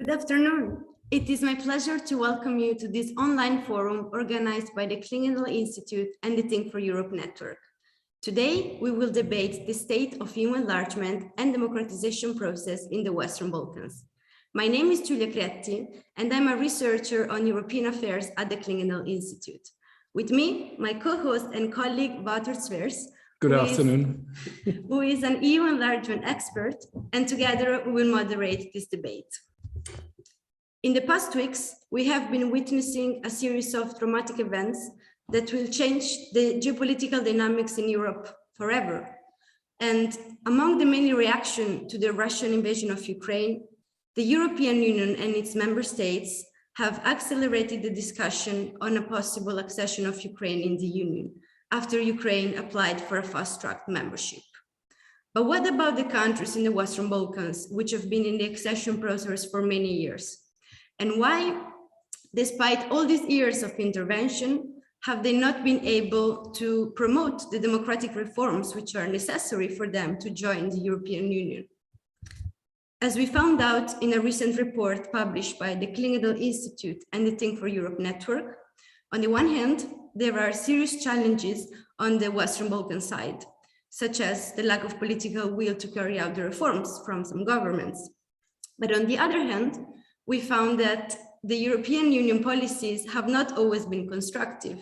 Good afternoon. It is my pleasure to welcome you to this online forum organized by the Klingendahl Institute and the Think for Europe network. Today, we will debate the state of EU enlargement and democratization process in the Western Balkans. My name is Giulia Cretti, and I'm a researcher on European affairs at the Klingendahl Institute. With me, my co-host and colleague, Wouter Zwers. Good afternoon. Who is an EU enlargement expert, and together we will moderate this debate. In the past weeks, we have been witnessing a series of traumatic events that will change the geopolitical dynamics in Europe forever. And among the many reactions to the Russian invasion of Ukraine, the European Union and its member states have accelerated the discussion on a possible accession of Ukraine in the Union after Ukraine applied for a fast-track membership. But what about the countries in the Western Balkans, which have been in the accession process for many years? And why, despite all these years of intervention, have they not been able to promote the democratic reforms which are necessary for them to join the European Union? As we found out in a recent report published by the Klingendahl Institute and the Think for Europe network, on the one hand, there are serious challenges on the Western Balkan side, such as the lack of political will to carry out the reforms from some governments. But on the other hand, we found that the European Union policies have not always been constructive,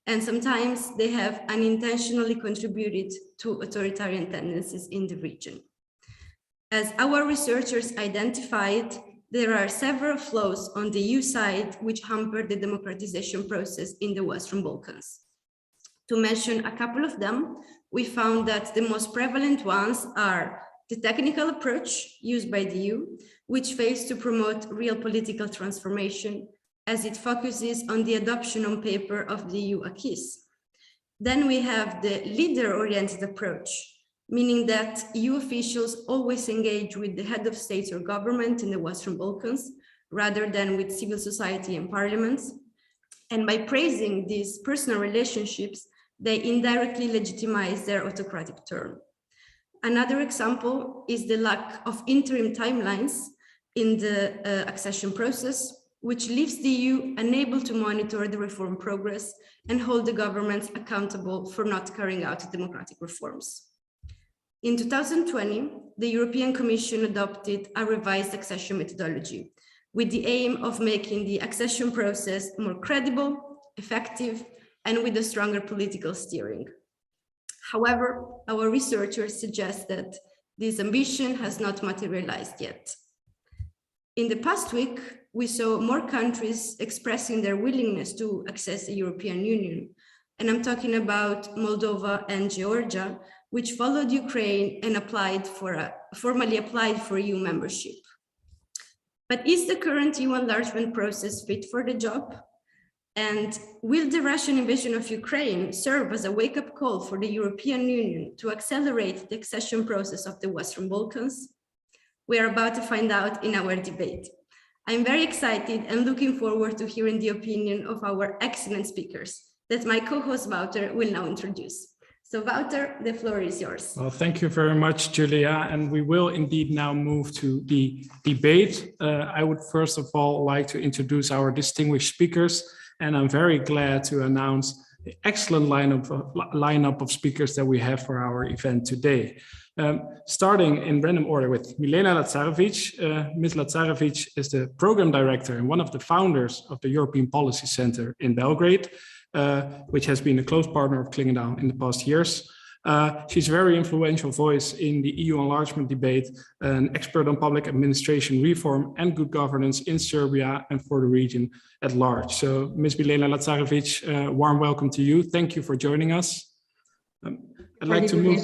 and sometimes they have unintentionally contributed to authoritarian tendencies in the region. As our researchers identified, there are several flaws on the EU side which hamper the democratization process in the Western Balkans. To mention a couple of them, we found that the most prevalent ones are the technical approach used by the EU, which fails to promote real political transformation as it focuses on the adoption on paper of the EU acquis. Then we have the leader-oriented approach, meaning that EU officials always engage with the head of state or government in the Western Balkans, rather than with civil society and parliaments. And by praising these personal relationships, they indirectly legitimize their autocratic term. Another example is the lack of interim timelines in the accession process, which leaves the EU unable to monitor the reform progress and hold the governments accountable for not carrying out democratic reforms. In 2020, the European Commission adopted a revised accession methodology with the aim of making the accession process more credible, effective, and with a stronger political steering. However, our researchers suggest that this ambition has not materialized yet. In the past week, we saw more countries expressing their willingness to access the European Union. And I'm talking about Moldova and Georgia, which followed Ukraine and formally applied for EU membership. But is the current EU enlargement process fit for the job? And will the Russian invasion of Ukraine serve as a wake-up call for the European Union to accelerate the accession process of the Western Balkans? We are about to find out in our debate. I'm very excited and looking forward to hearing the opinion of our excellent speakers that my co-host Wouter will now introduce. So Wouter, the floor is yours. Well, thank you very much, Julia. And we will indeed now move to the debate. I would first of all like to introduce our distinguished speakers. And I'm very glad to announce the excellent lineup of speakers that we have for our event today. Starting in random order with Milena Lazarevic. Ms. Lazarevic is the program director and one of the founders of the European Policy Center in Belgrade, which has been a close partner of Klingendahl in the past years. She's a very influential voice in the EU enlargement debate, an expert on public administration reform and good governance in Serbia and for the region at large. So, Ms. Milena Lazarevic, warm welcome to you. Thank you for joining us. I'd like to move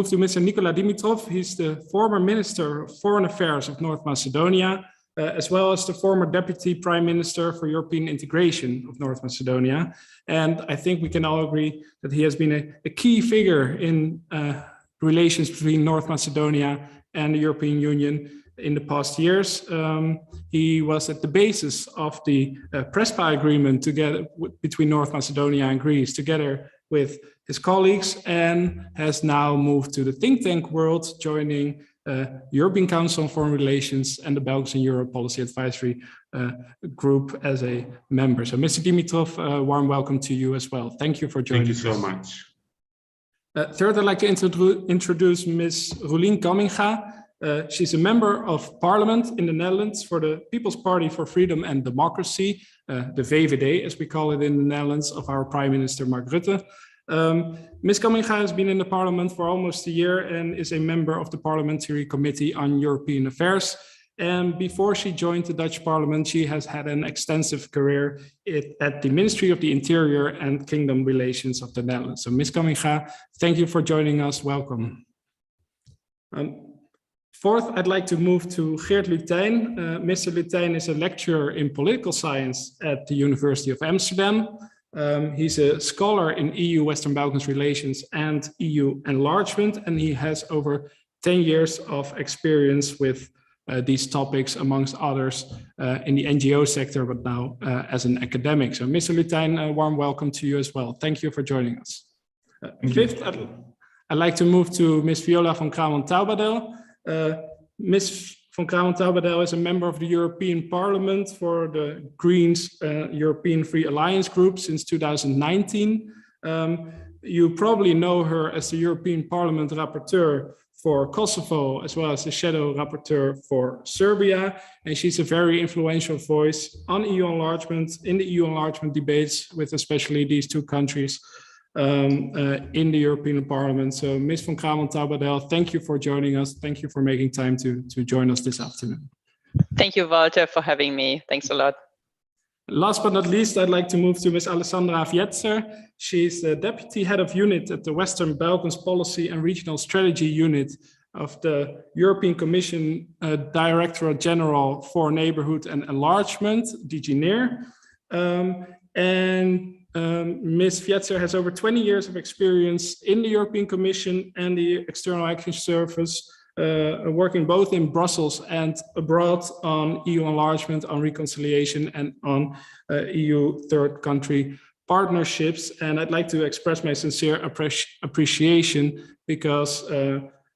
to Mr. Nikola Dimitrov. He's the former Minister of Foreign Affairs of North Macedonia, as well as the former Deputy Prime Minister for European Integration of North Macedonia. And I think we can all agree that he has been a key figure in relations between North Macedonia and the European Union in the past years. He was at the basis of the Prespa agreement between North Macedonia and Greece, together with his colleagues, and has now moved to the think tank world, joining European Council on Foreign Relations, and the Balkans and Europe Policy Advisory Group as a member. So Mr. Dimitrov, warm welcome to you as well. Thank you for joining us. Thank you so much. Third, I'd like to introduce Ms. Roelien Kamminga. She's a member of parliament in the Netherlands for the People's Party for Freedom and Democracy, the VVD, as we call it in the Netherlands, of our Prime Minister Mark Rutte. Ms. Kamminga has been in the parliament for almost a year and is a member of the Parliamentary Committee on European Affairs. And before she joined the Dutch Parliament, she has had an extensive career at the Ministry of the Interior and Kingdom Relations of the Netherlands. So Ms. Kamminga, thank you for joining us. Welcome. Fourth, I'd like to move to Geert Lutijn. Mr. Lutijn is a lecturer in political science at the University of Amsterdam. He's a scholar in EU Western Balkans relations and EU enlargement, and he has over 10 years of experience with these topics, amongst others, in the NGO sector, but now as an academic. So Mr. Lutijn, a warm welcome to you as well. Thank you for joining us. Fifth, I'd like to move to Ms. Viola van Kramon-Towerdale. Ms. van Kramon-Towerdale is a member of the European Parliament for the Greens European Free Alliance Group since 2019. You probably know her as the European Parliament rapporteur for Kosovo, as well as the shadow rapporteur for Serbia. And she's a very influential voice on EU enlargement, in the EU enlargement debates with especially these two countries in the European Parliament. So Ms. van Kramon-Towerdale, thank you for joining us. Thank you for making time to join us this afternoon. Thank you, Walter, for having me. Thanks a lot. Last but not least, I'd like to move to Ms. Alessandra Vietzer. She's the Deputy Head of Unit at the Western Balkans Policy and Regional Strategy Unit of the European Commission Directorate General for Neighborhood and Enlargement, DG NEAR. Ms. Vietzer has over 20 years of experience in the European Commission and the External Action Service, working both in Brussels and abroad on EU enlargement, on reconciliation, and on EU third country partnerships. And I'd like to express my sincere appreciation because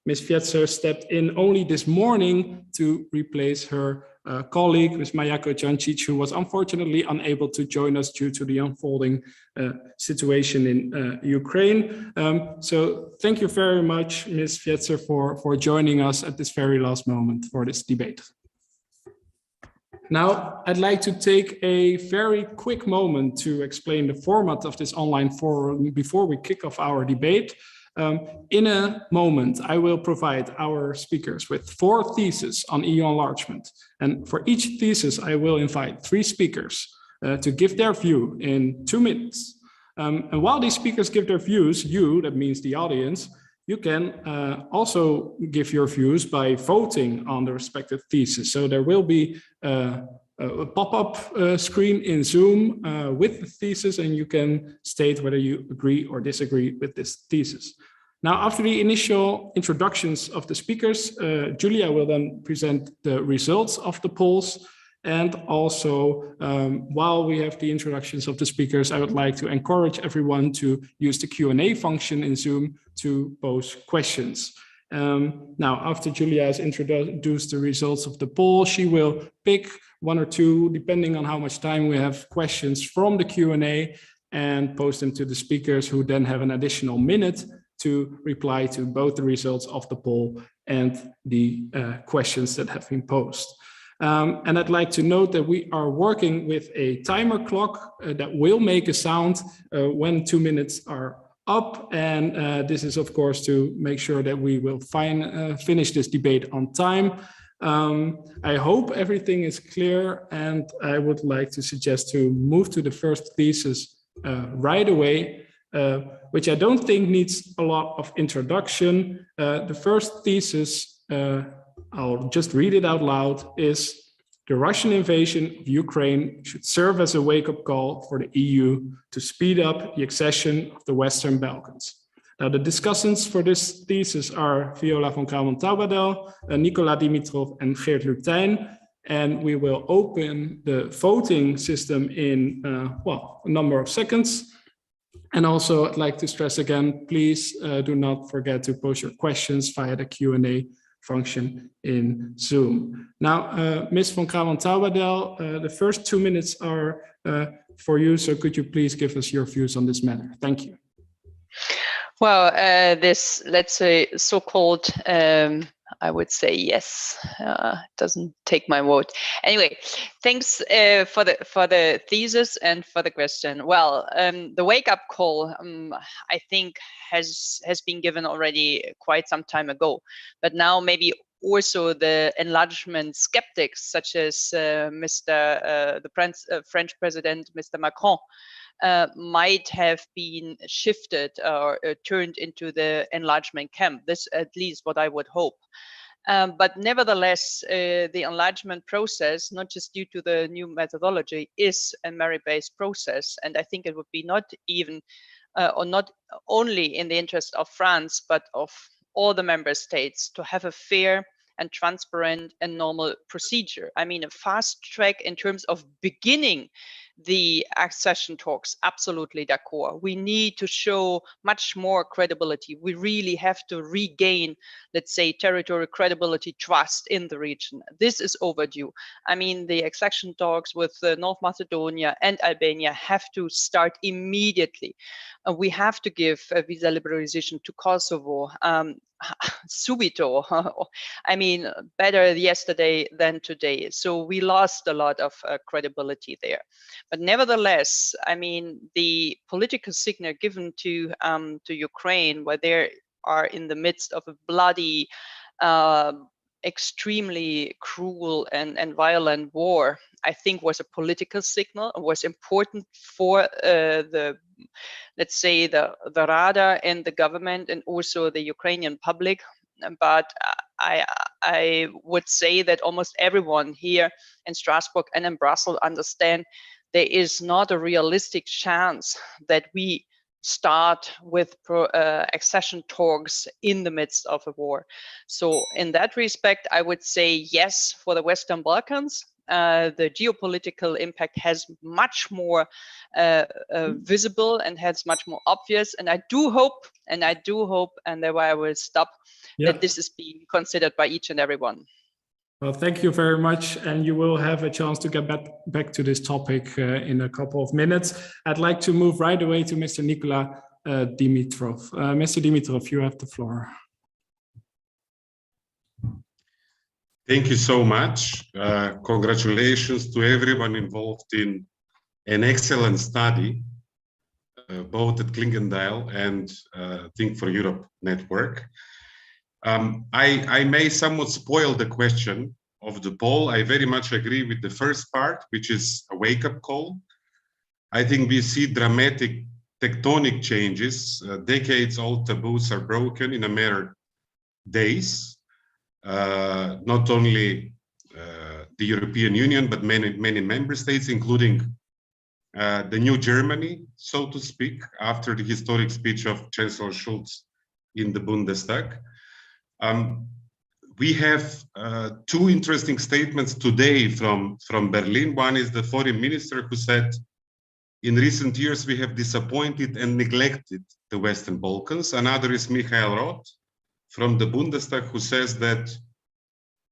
Ms. Vietzer stepped in only this morning to replace her colleague, Ms. Mayako Jancic, who was unfortunately unable to join us due to the unfolding situation in Ukraine. So thank you very much, Ms. Vietzer, for joining us at this very last moment for this debate. Now, I'd like to take a very quick moment to explain the format of this online forum before we kick off our debate. In a moment, I will provide our speakers with 4 theses on EU enlargement. And for each thesis, I will invite 3 speakers to give their view in 2 minutes. And while these speakers give their views, that means the audience, you can also give your views by voting on the respective thesis. So there will be a pop-up screen in Zoom with the thesis, and you can state whether you agree or disagree with this thesis. Now, after the initial introductions of the speakers, Julia will then present the results of the polls. And also, while we have the introductions of the speakers, I would like to encourage everyone to use the Q&A function in Zoom to pose questions. Now, after Julia has introduced the results of the poll, she will pick 1 or 2, depending on how much time we have, questions from the Q&A and post them to the speakers, who then have an additional minute to reply to both the results of the poll and the questions that have been posed. And I'd like to note that we are working with a timer clock that will make a sound when 2 minutes are up. And this is, of course, to make sure that we will finish this debate on time. I hope everything is clear, and I would like to suggest to move to the first thesis right away, which I don't think needs a lot of introduction. The first thesis, I'll just read it out loud, is the Russian invasion of Ukraine should serve as a wake-up call for the EU to speed up the accession of the Western Balkans. Now, the discussants for this thesis are Viola van Kramon-Towerdale, Nikola Dimitrov, and Geert Lutijn. And we will open the voting system in, a number of seconds. And also, I'd like to stress again, please do not forget to post your questions via the Q&A function in Zoom. Now, Ms. von Towerdale, the first 2 minutes are for you, so could you please give us your views on this matter? Thank you. Well, this, let's say, so-called, I would say yes, doesn't take my vote. Anyway, thanks for the thesis and for the question. Well, the wake-up call, I think, has been given already quite some time ago, but now maybe also the enlargement skeptics, such as the French President, Mr. Macron, might have been shifted or turned into the enlargement camp. This at least what I would hope. But nevertheless, the enlargement process, not just due to the new methodology, is a merit-based process. And I think it would be not even, or not only in the interest of France, but of all the member states to have a fair and transparent and normal procedure. I mean, a fast track in terms of beginning the accession talks, absolutely d'accord. We need to show much more credibility. We really have to regain, let's say, territorial credibility, trust in the region. This is overdue. I mean, the accession talks with North Macedonia and Albania have to start immediately. We have to give visa liberalization to Kosovo, subito. I mean, better yesterday than today. So we lost a lot of credibility there. But nevertheless, I mean, the political signal given to Ukraine, where they are in the midst of a bloody, extremely cruel and violent war, I think was a political signal, was important for the, let's say, the Rada and the government and also the Ukrainian public. But I would say that almost everyone here in Strasbourg and in Brussels understand there is not a realistic chance that we start with accession talks in the midst of a war. So in that respect, I would say yes for the Western Balkans. The geopolitical impact has much more visible and has much more obvious. And I do hope, and thereby I will stop, that this is being considered by each and every one. Well, thank you very much. And you will have a chance to get back to this topic in a couple of minutes. I'd like to move right away to Mr. Nikola Dimitrov. Mr. Dimitrov, you have the floor. Thank you so much. Congratulations to everyone involved in an excellent study, both at Klingendale and Think for Europe network. I may somewhat spoil the question of the poll. I very much agree with the first part, which is a wake-up call. I think we see dramatic tectonic changes. Decades-old taboos are broken in a mere days. Not only the European Union, but many member states, including the new Germany, so to speak, after the historic speech of Chancellor Schulz in the Bundestag. We have two interesting statements today from Berlin. One is the foreign minister who said, in recent years, we have disappointed and neglected the Western Balkans. Another is Michael Roth from the Bundestag, who says that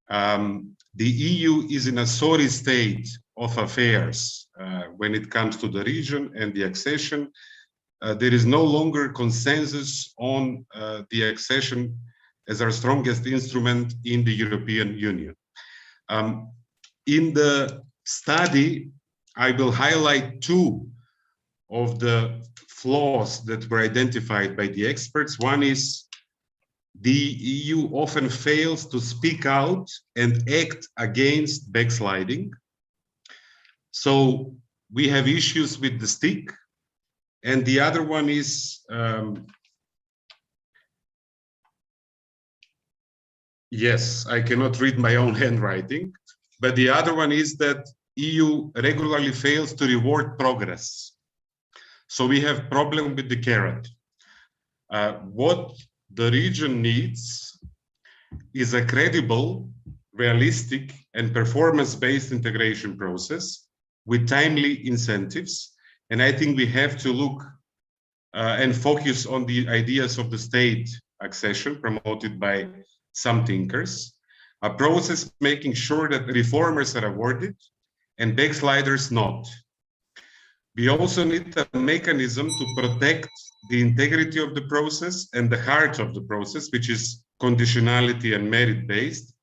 the EU is in a sorry state of affairs when it comes to the region and the accession. There is no longer consensus on the accession as our strongest instrument in the European Union. In the study, I will highlight two of the flaws that were identified by the experts. One is the EU often fails to speak out and act against backsliding. So we have issues with the stick. And the other one is, yes, I cannot read my own handwriting, but the other one is that EU regularly fails to reward progress. So we have problem with the carrot. What the region needs is a credible, realistic, and performance-based integration process with timely incentives. And I think we have to look and focus on the ideas of the state accession promoted by some thinkers, a process making sure that reformers are awarded and backsliders not. We also need a mechanism to protect the integrity of the process and the heart of the process, which is conditionality and merit-based,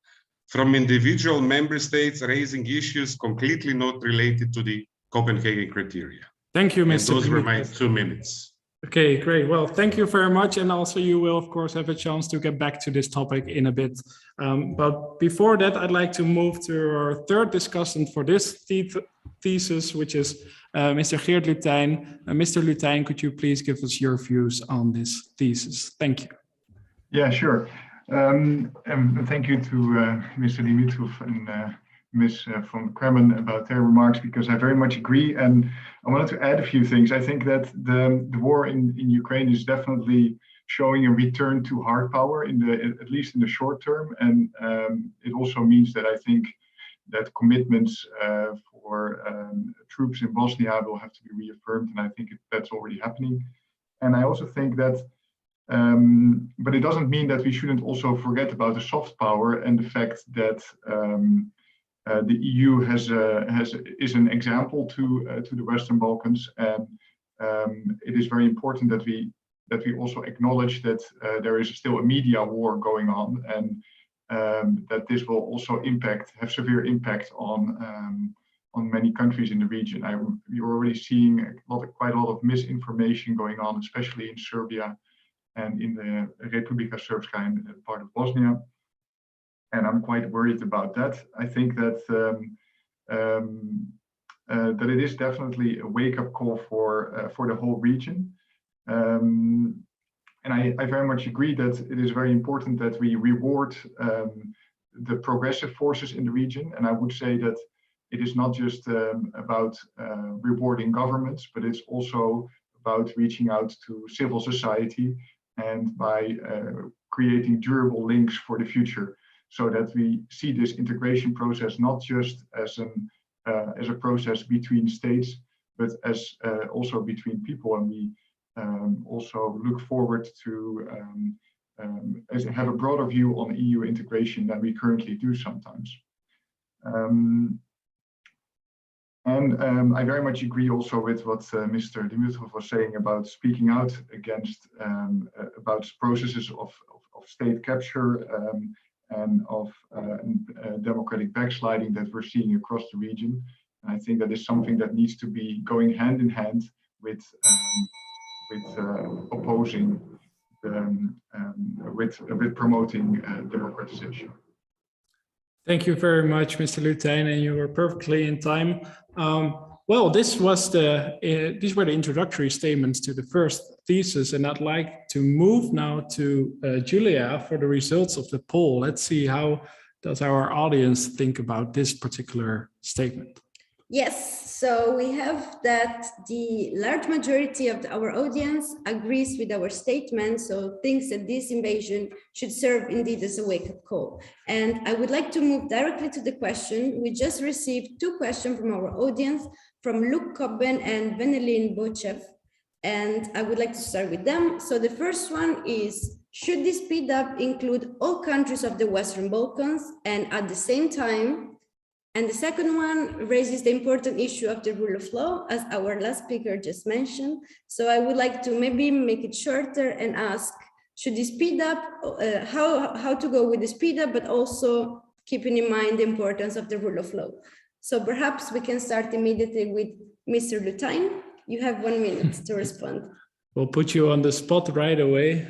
from individual member states raising issues completely not related to the Copenhagen criteria. Thank you, Mr. And those were my Dimitrov. 2 minutes. Okay, great. Well, thank you very much. And also you will, of course, have a chance to get back to this topic in a bit. But before that, I'd like to move to our third discussant for this thesis, which is Mr. Geert Lutijn. Mr. Lutijn, could you please give us your views on this thesis? Thank you. Yeah, sure. And thank you to Mr. Dimitrov and Ms. von Kremmen about their remarks, because I very much agree. And I wanted to add a few things. I think that the war in Ukraine is definitely showing a return to hard power, at least in the short term. And it also means that I think that commitments for troops in Bosnia will have to be reaffirmed. And I think that's already happening. And I also think that but it doesn't mean that we shouldn't also forget about the soft power and the fact that the EU is an example to the Western Balkans, and it is very important that we also acknowledge that there is still a media war going on, and that this will also have severe impact on many countries in the region. You're already seeing quite a lot of misinformation going on, especially in Serbia and in the Republika Srpska and part of Bosnia. And I'm quite worried about that. I think that that it is definitely a wake-up call for the whole region. And I very much agree that it is very important that we reward the progressive forces in the region. And I would say that it is not just about rewarding governments, but it's also about reaching out to civil society and by creating durable links for the future, so that we see this integration process not just as a process between states, but as also between people. And we also look forward to have a broader view on EU integration than we currently do sometimes. I very much agree also with what Mr. Dimitrov was saying about speaking out against about processes of state capture and of democratic backsliding that we're seeing across the region. And I think that is something that needs to be going hand in hand with opposing, with promoting democratization. Thank you very much, Mr. Lutijn, and you were perfectly in time. Well, these were the introductory statements to the first thesis, and I'd like to move now to Julia for the results of the poll. Let's see, how does our audience think about this particular statement? Yes, so we have that the large majority of our audience agrees with our statement, so thinks that this invasion should serve indeed as a wake-up call. And I would like to move directly to the question. We just received 2 questions from our audience, from Luke Cobben and Venelin Bochev, and I would like to start with them. So the first one is, should the speed up include all countries of the Western Balkans and at the same time? And the second one raises the important issue of the rule of law, as our last speaker just mentioned. So I would like to maybe make it shorter and ask, should the speed up, how to go with the speed up, but also keeping in mind the importance of the rule of law. So perhaps we can start immediately with Mr. Lutijn. You have 1 minute to respond. We'll put you on the spot right away.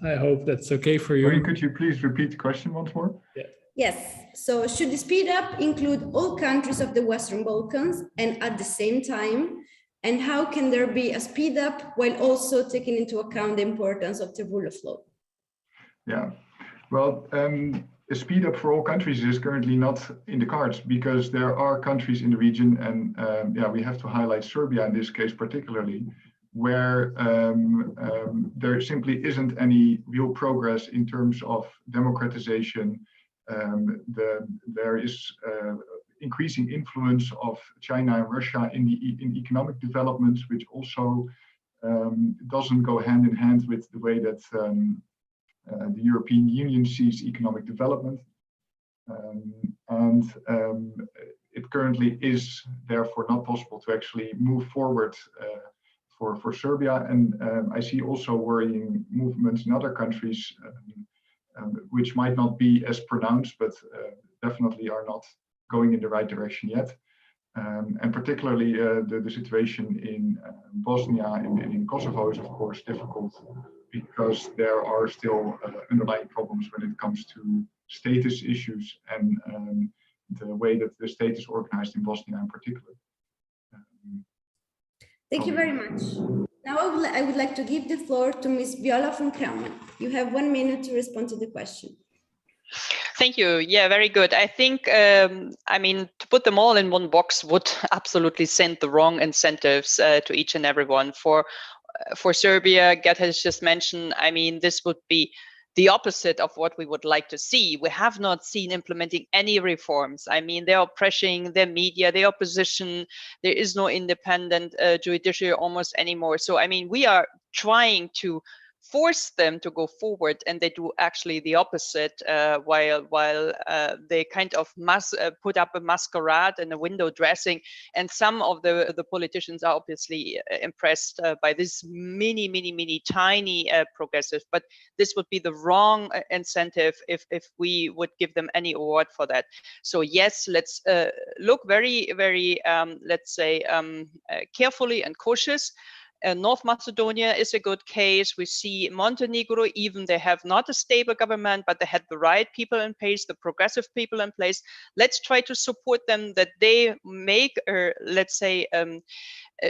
I hope that's okay for you. Could you please repeat the question once more? Yeah. Yes, so should the speed up include all countries of the Western Balkans and at the same time? And how can there be a speed up while also taking into account the importance of the rule of law? Yeah, well, a speed up for all countries is currently not in the cards, because there are countries in the region, and yeah, we have to highlight Serbia in this case particularly, where there simply isn't any real progress in terms of democratization. There is increasing influence of China and Russia in economic developments, which also doesn't go hand in hand with the way that the European Union sees economic development. It currently is therefore not possible to actually move forward for Serbia. And I see also worrying movements in other countries, which might not be as pronounced, but definitely are not going in the right direction yet. And particularly the situation in Bosnia and in Kosovo is of course difficult, because there are still underlying problems when it comes to status issues and the way that the state is organized in Bosnia in particular. Thank you very much. Now I would like to give the floor to Ms. Viola von Kraumann. You have 1 minute to respond to the question. Thank you. Yeah, very good. I think, I mean, to put them all in one box would absolutely send the wrong incentives to each and everyone. For Serbia, Gert has just mentioned, I mean, this would be the opposite of what we would like to see. We have not seen implementing any reforms. I mean, they are pressuring their media, their opposition. There is no independent judiciary almost anymore. So, I mean, we are trying to force them to go forward, and they do actually the opposite, while they kind of put up a masquerade and a window dressing. And some of the politicians are obviously impressed by this mini tiny progressive, but this would be the wrong incentive if we would give them any award for that. So yes, let's look very let's say carefully and cautious. North Macedonia is a good case. We see Montenegro, even they have not a stable government, but they had the right people in place, the progressive people in place. Let's try to support them, that they make, let's say,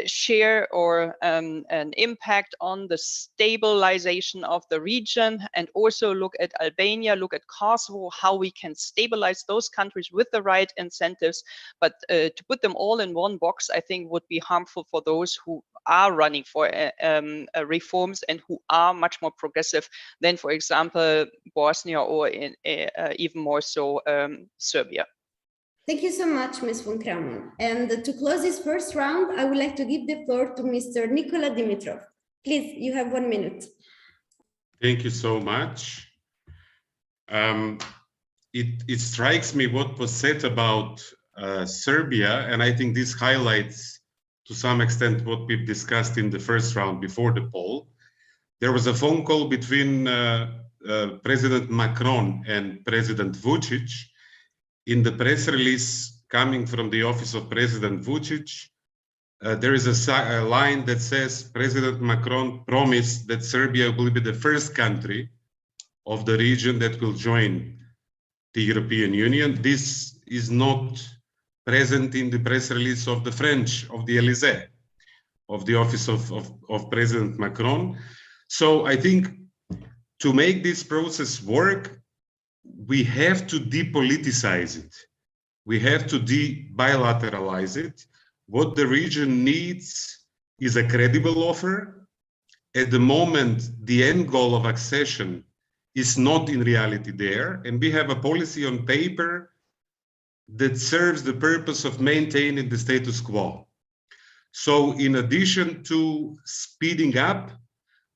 share or an impact on the stabilization of the region, and also look at Albania, look at Kosovo, how we can stabilize those countries with the right incentives. But to put them all in one box, I think would be harmful for those who are running for reforms and who are much more progressive than, for example, Bosnia or even more so Serbia. Thank you so much, Ms. von Kraumann. And to close this first round, I would like to give the floor to Mr. Nikola Dimitrov. Please, you have 1 minute. Thank you so much. It strikes me what was said about Serbia, and I think this highlights to some extent what we've discussed in the first round before the poll. There was a phone call between President Macron and President Vučić. In the press release coming from the office of President Vučić, there is a line that says President Macron promised that Serbia will be the first country of the region that will join the European Union. This is not present in the press release of the French, of the Élysée, of the office of President Macron. So I think to make this process work, we have to depoliticize it. We have to bilateralize it. What the region needs is a credible offer. At the moment, the end goal of accession is not in reality there. And we have a policy on paper that serves the purpose of maintaining the status quo. So in addition to speeding up,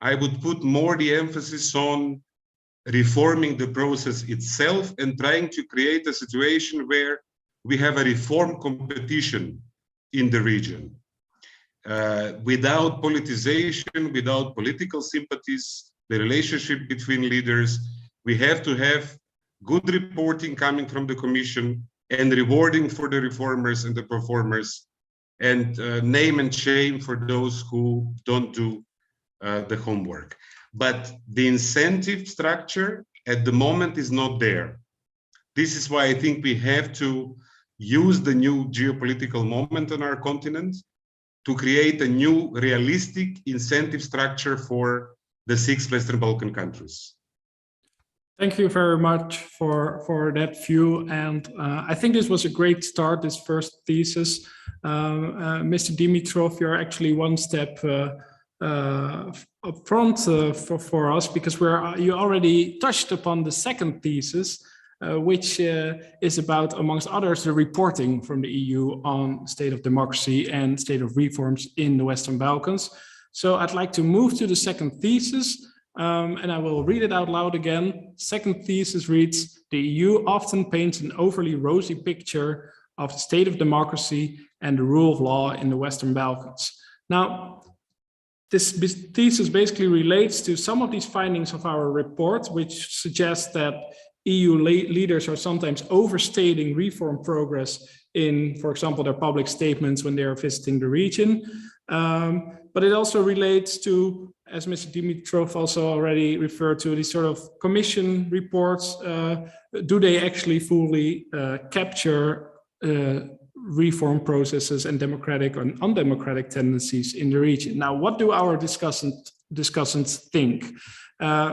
I would put more the emphasis on reforming the process itself and trying to create a situation where we have a reform competition in the region. Without politicization, without political sympathies, the relationship between leaders, we have to have good reporting coming from the Commission and rewarding for the reformers and the performers, and name and shame for those who don't do the homework. But the incentive structure at the moment is not there. This is why I think we have to use the new geopolitical moment on our continent to create a new realistic incentive structure for the 6 Western Balkan countries. Thank you very much for that view. And I think this was a great start, this first thesis. Mr. Dimitrov, you're actually one step up front for us, because you already touched upon the second thesis, which is about, amongst others, the reporting from the EU on state of democracy and state of reforms in the Western Balkans. So I'd like to move to the second thesis, And I will read it out loud again. Second thesis reads, the EU often paints an overly rosy picture of the state of democracy and the rule of law in the Western Balkans. Now, this thesis basically relates to some of these findings of our report, which suggests that EU leaders are sometimes overstating reform progress in, for example, their public statements when they are visiting the region. But it also relates to, as Mr. Dimitrov also already referred to, these sort of commission reports. Do they actually fully capture reform processes and democratic and undemocratic tendencies in the region? Now, what do our discussants think?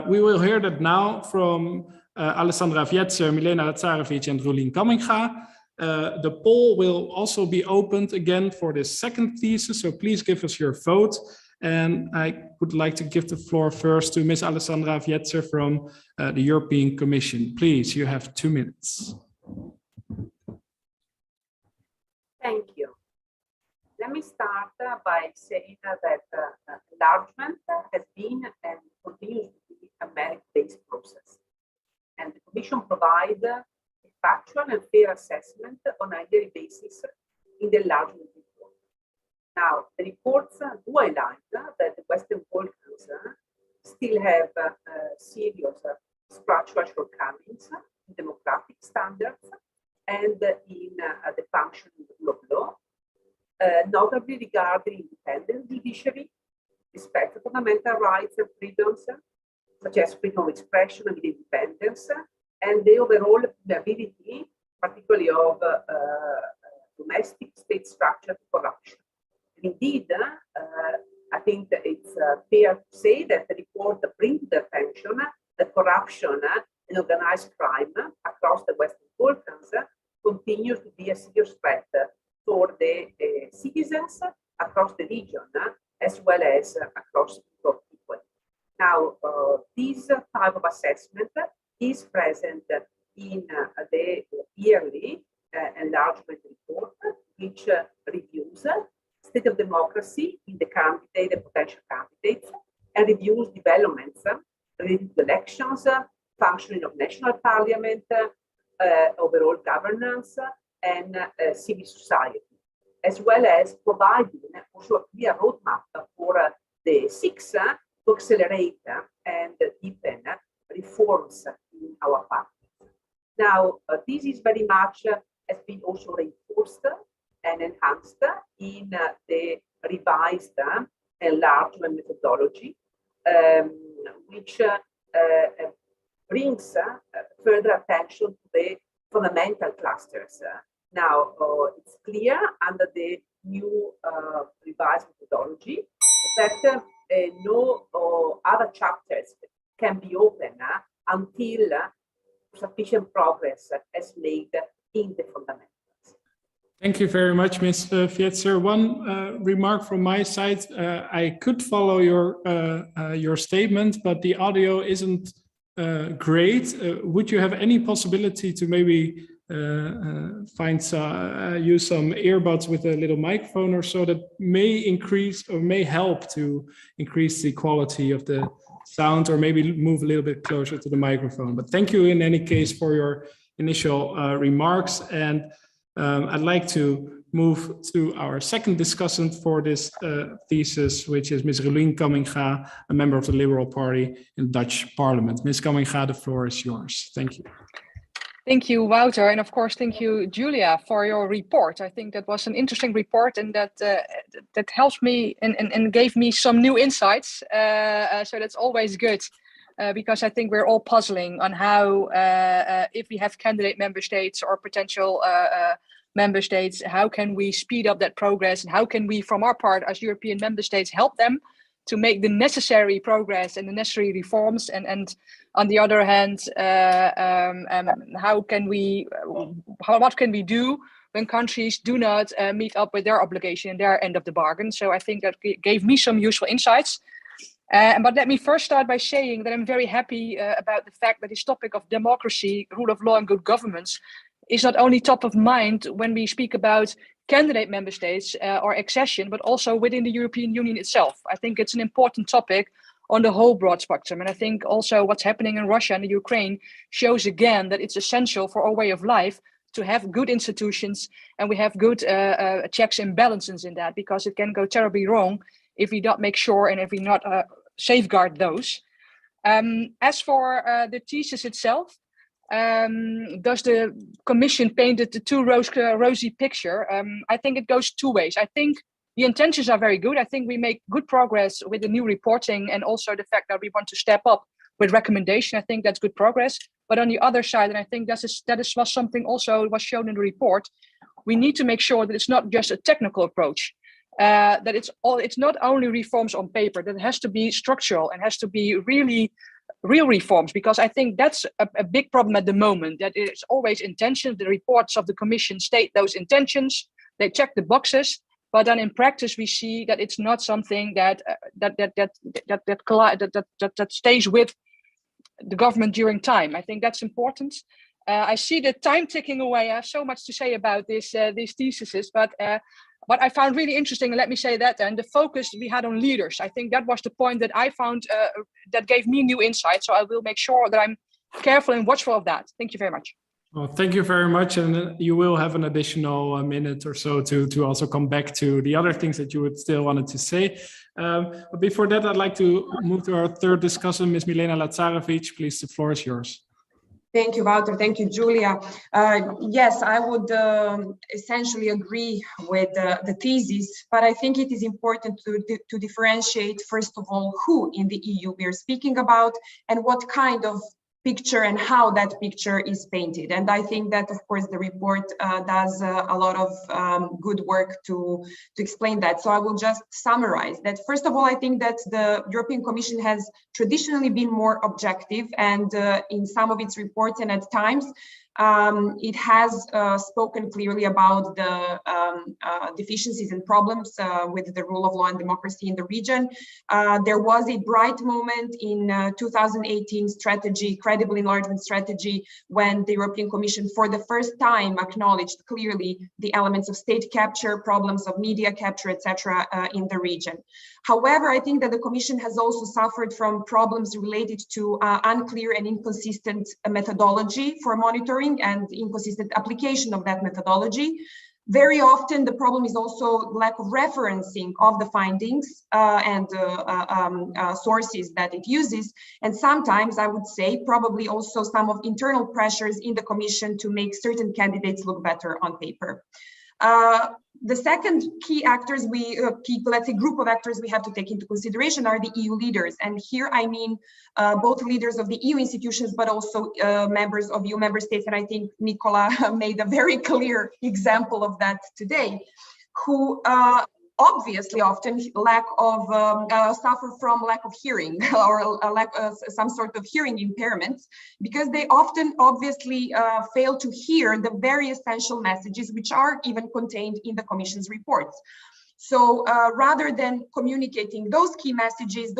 We will hear that now from Alessandra Vietzer, Milena Lazarevic, and Rolien Kamminga. The poll will also be opened again for this second thesis, so please give us your vote. And I would like to give the floor first to Ms. Alessandra Vietzer from the European Commission. Please, you have 2 minutes. Thank you. Let me start by saying that enlargement has been and continues to be a merit-based process. And the Commission provides a factual and fair assessment on a yearly basis in the enlargement report. Now, the reports do highlight that the Western Balkans still have serious structural shortcomings in democratic standards and in the functioning of the rule of law, notably regarding independent judiciary, respect for fundamental rights and freedoms, such as freedom of expression and independence, and the overall ability, particularly of domestic state structure to corruption. And indeed, I think that it's fair to say that the report brings to attention that corruption and organized crime across the Western Balkans continues to be a serious threat for the citizens across the region, as well as across people. Now, this type of assessment is present in the yearly enlargement report, which reviews state of democracy in the candidate and potential candidates, and reviews developments related to elections, functioning of national parliament, overall governance, and civil society, as well as providing also a clear roadmap for the Six to accelerate and deepen reforms in our partners. Now, this is very much has been also reinforced and enhanced in the revised enlargement methodology, which brings further attention to the fundamental clusters. Now, it's clear under the new revised methodology that no other chapters can be open until sufficient progress is made in the fundamentals. Thank you very much, Ms. Vietzer. One remark from my side. I could follow your statement, but the audio isn't great. Would you have any possibility to maybe use some earbuds with a little microphone or so that may increase or may help to increase the quality of the sound, or maybe move a little bit closer to the microphone? But thank you in any case for your initial remarks. And I'd like to move to our second discussant for this thesis, which is Ms. Rolien Kamminga, a member of the Liberal Party in the Dutch Parliament. Ms. Kamminga, the floor is yours. Thank you. Thank you, Wouter, and of course, thank you, Julia, for your report. I think that was an interesting report, and that helped me and gave me some new insights. So that's always good, because I think we're all puzzling on how, if we have candidate member states or potential member states, how can we speed up that progress, and how can we, from our part as European member states, help them to make the necessary progress and the necessary reforms, and on the other hand, what can we do when countries do not meet up with their obligation, their end of the bargain? So I think that gave me some useful insights. But let me first start by saying that I'm very happy about the fact that this topic of democracy, rule of law, and good governance is not only top of mind when we speak about candidate member states or accession, but also within the European Union itself. I think it's an important topic on the whole broad spectrum. And I think also what's happening in Russia and the Ukraine shows again that it's essential for our way of life to have good institutions, and we have good checks and balances in that, because it can go terribly wrong if we don't make sure and if we not safeguard those. As for the thesis itself, does the Commission paint the too rosy picture? I think it goes two ways. I think the intentions are very good. I think we make good progress with the new reporting, and also the fact that we want to step up with recommendation. I think that's good progress. But on the other side, and I think that was something also was shown in the report, we need to make sure that it's not just a technical approach, that it's not only reforms on paper, that it has to be structural and has to be really real reforms, because I think that's a big problem at the moment, that it's always intentions. The reports of the Commission state those intentions, they check the boxes, but then in practice we see that it's not something that stays with the government during time. I think that's important. I see the time ticking away. I have so much to say about these theses, but what I found really interesting, and let me say that, and the focus we had on leaders, I think that was the point that I found that gave me new insight. So I will make sure that I'm careful and watchful of that. Thank you very much. Well, thank you very much. And you will have an additional minute or so to also come back to the other things that you would still wanted to say. But before that, I'd like to move to our third discussant, Ms. Milena Lazarevic. Please, the floor is yours. Thank you, Wouter. Thank you, Julia. Yes, I would essentially agree with the thesis, but I think it is important to differentiate, first of all, who in the EU we are speaking about and what kind of picture and how that picture is painted. And I think that, of course, the report does a lot of good work to explain that. So I will just summarize that. First of all, I think that the European Commission has traditionally been more objective, and in some of its reports and at times, it has spoken clearly about the deficiencies and problems with the rule of law and democracy in the region. There was a bright moment in 2018 strategy, credible enlargement strategy, when the European Commission for the first time acknowledged clearly the elements of state capture, problems of media capture, etc. In the region. However, I think that the Commission has also suffered from problems related to unclear and inconsistent methodology for monitoring and inconsistent application of that methodology. Very often the problem is also lack of referencing of the findings and sources that it uses. And sometimes I would say probably also some of internal pressures in the Commission to make certain candidates look better on paper. The second key actors let's say group of actors we have to take into consideration are the EU leaders. And here I mean both leaders of the EU institutions, but also members of EU member states. And I think Nikola made a very clear example of that today, who obviously often suffer from lack of hearing or some sort of hearing impairments, because they often obviously fail to hear the very essential messages which are even contained in the Commission's reports. So rather than communicating those key messages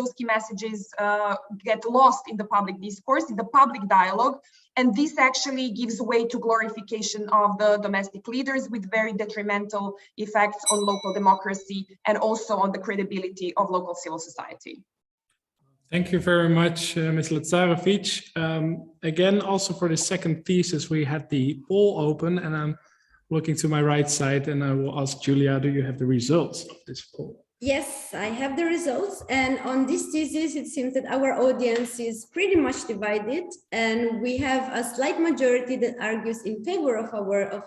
get lost in the public discourse, in the public dialogue, and this actually gives way to glorification of the domestic leaders with very detrimental effects on local democracy and also on the credibility of local civil society. Thank you very much, Ms. Lazarevic. Again, also for the second thesis, we had the poll open, and I'm looking to my right side, and I will ask Julia, do you have the results of this poll? Yes, I have the results. And on this thesis, it seems that our audience is pretty much divided, and we have a slight majority that argues in favor of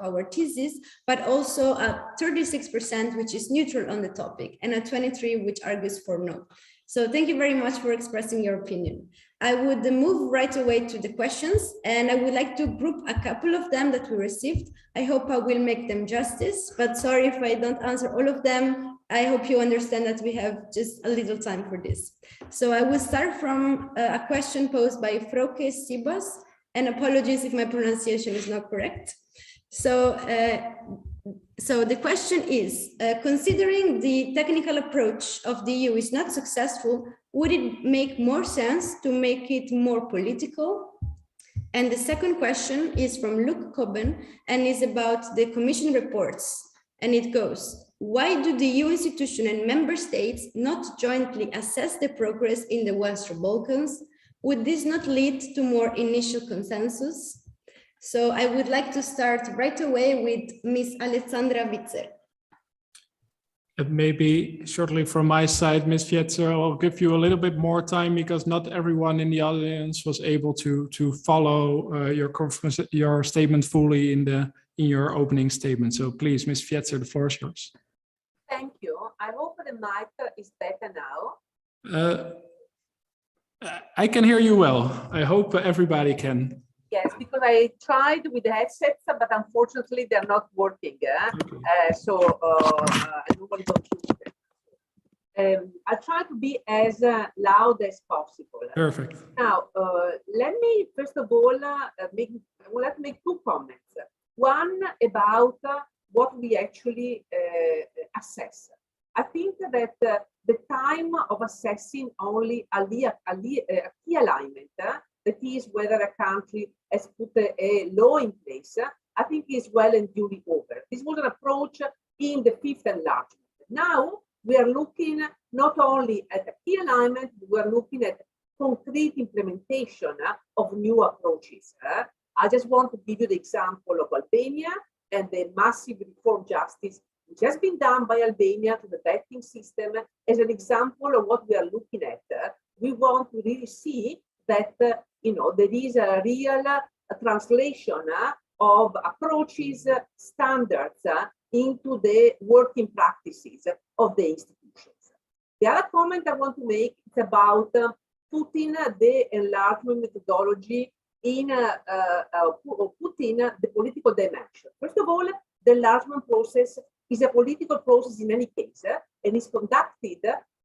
our thesis, but also a 36% which is neutral on the topic, and a 23% which argues for no. So thank you very much for expressing your opinion. I would move right away to the questions, and I would like to group a couple of them that we received. I hope I will make them justice, but sorry if I don't answer all of them. I hope you understand that we have just a little time for this. So I will start from a question posed by Froke Sibas, and apologies if my pronunciation is not correct. So the question is, considering the technical approach of the EU is not successful, would it make more sense to make it more political? And the second question is from Luke Coben and is about the Commission reports. And it goes, why do the EU institution and member states not jointly assess the progress in the Western Balkans? Would this not lead to more initial consensus? So I would like to start right away with Ms. Alexandra Witzer. Maybe shortly from my side, Ms. Vietzer, I'll give you a little bit more time because not everyone in the audience was able to follow your statement fully in your opening statement. So please, Ms. Vietzer, the floor is yours. Thank you. I hope the mic is better now. I can hear you well. I hope everybody can. Yes, because I tried with the headsets, but unfortunately they're not working. Okay. So I don't want to use them. I try to be as loud as possible. Perfect. Now, let me first of all make two comments. One about what we actually assess. I think that the time of assessing only a key alignment, that is whether a country has put a law in place, I think is well and duly over. This was an approach in the fifth enlargement. Now we are looking not only at a key alignment, we are looking at concrete implementation of new approaches. I just want to give you the example of Albania and the massive reform justice which has been done by Albania to the vetting system as an example of what we are looking at. We want to really see that there is a real translation of approaches, standards into the working practices of the institutions. The other comment I want to make is about putting the enlargement methodology in putting the political dimension. First of all, the enlargement process is a political process in any case and is conducted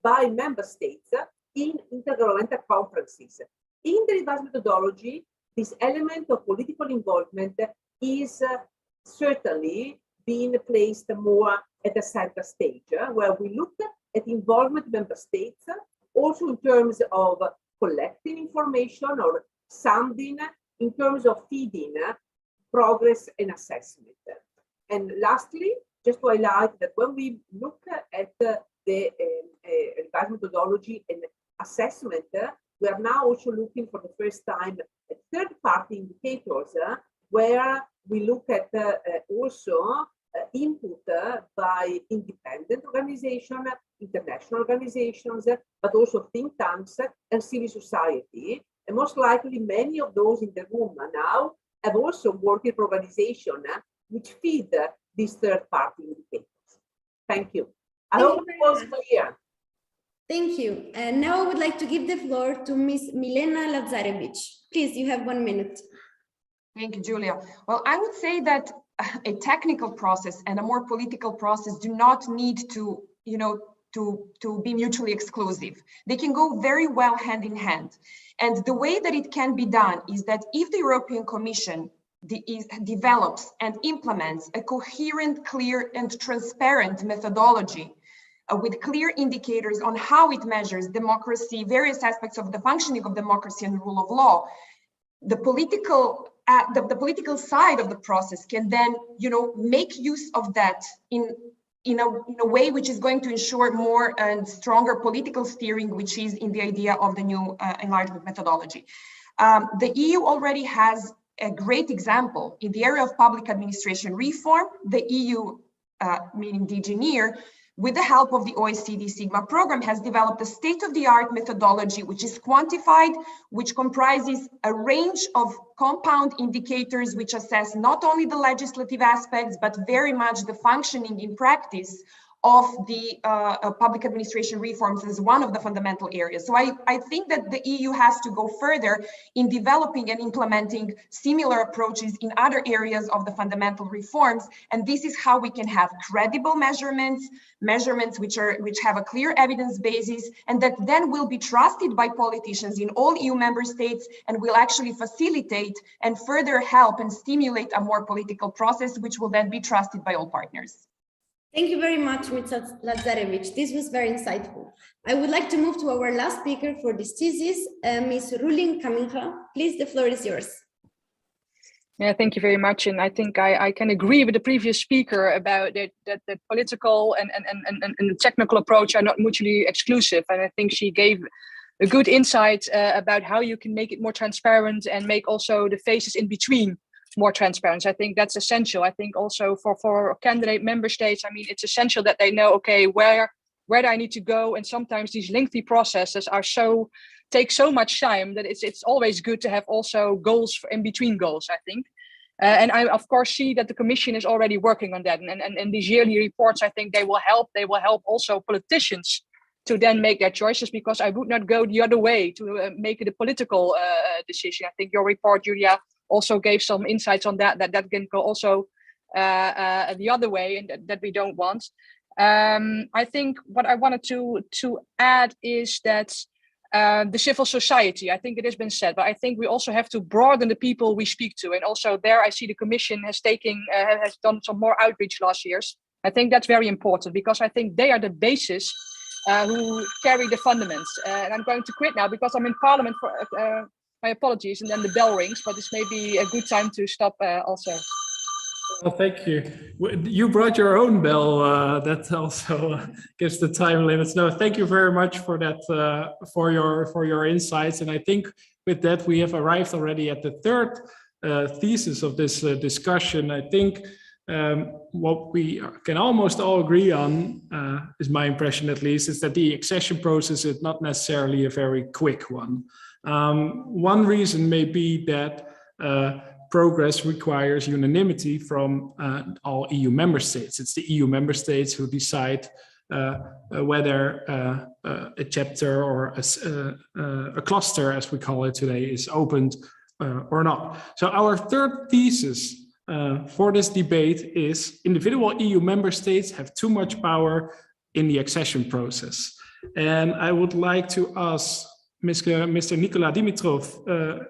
by member states in intergovernmental conferences. In the revised methodology, this element of political involvement is certainly being placed more at the center stage, where we look at involvement of member states, also in terms of collecting information or sounding, in terms of feeding progress and assessment. And lastly, just to highlight that when we look at the revised methodology and assessment, we are now also looking for the first time at third-party indicators, where we look at also input by independent organizations, international organizations, but also think tanks and civil society. And most likely many of those in the room now have also worked for organizations which feed these third-party indicators. Thank you. I hope it was clear. Thank you. And now I would like to give the floor to Ms. Milena Lazarevic. Please, you have 1 minute. Thank you, Julia. Well, I would say that a technical process and a more political process do not need to, to be mutually exclusive. They can go very well hand in hand. And the way that it can be done is that if the European Commission develops and implements a coherent, clear, and transparent methodology with clear indicators on how it measures democracy, various aspects of the functioning of democracy and rule of law, the political side of the process can then, make use of that in a way which is going to ensure more and stronger political steering, which is in the idea of the new enlargement methodology. The EU already has a great example in the area of public administration reform. The EU, meaning DG NEAR, with the help of the OECD Sigma program, has developed a state-of-the-art methodology which is quantified, which comprises a range of compound indicators which assess not only the legislative aspects, but very much the functioning in practice of the public administration reforms as one of the fundamental areas. So I think that the EU has to go further in developing and implementing similar approaches in other areas of the fundamental reforms. And this is how we can have credible measurements which have a clear evidence basis, and that then will be trusted by politicians in all EU member states and will actually facilitate and further help and stimulate a more political process, which will then be trusted by all partners. Thank you very much, Ms. Lazarevic. This was very insightful. I would like to move to our last speaker for this thesis, Ms. Rulin Kaminka. Please, the floor is yours. Yeah, thank you very much. And I think I can agree with the previous speaker about that political and the technical approach are not mutually exclusive. And I think she gave a good insight about how you can make it more transparent and make also the phases in between more transparent. I think that's essential. I think also for candidate member states, I mean, it's essential that they know, okay, where do I need to go? And sometimes these lengthy processes take so much time that it's always good to have also goals in between goals, I think. And I, of course, see that the Commission is already working on that. And these yearly reports, I think they will help also politicians to then make their choices, because I would not go the other way to make it a political decision. I think your report, Julia, also gave some insights on that can go also the other way, and that we don't want. I think what I wanted to add is that the civil society, I think it has been said, but I think we also have to broaden the people we speak to. And also there I see the Commission has done some more outreach last years. I think that's very important, because I think they are the basis who carry the fundaments. And I'm going to quit now because I'm in Parliament for my apologies, and then the bell rings, but this may be a good time to stop also. Well, thank you. You brought your own bell. That also gives the time limits. No, thank you very much for that, for your insights. And I think with that we have arrived already at the third thesis of this discussion. I think what we can almost all agree on, is my impression at least, is that the accession process is not necessarily a very quick one. One reason may be that progress requires unanimity from all EU member states. It's the EU member states who decide whether a chapter or a cluster, as we call it today, is opened or not. So our third thesis for this debate is individual EU member states have too much power in the accession process. And I would like to ask Mr. Nikola Dimitrov,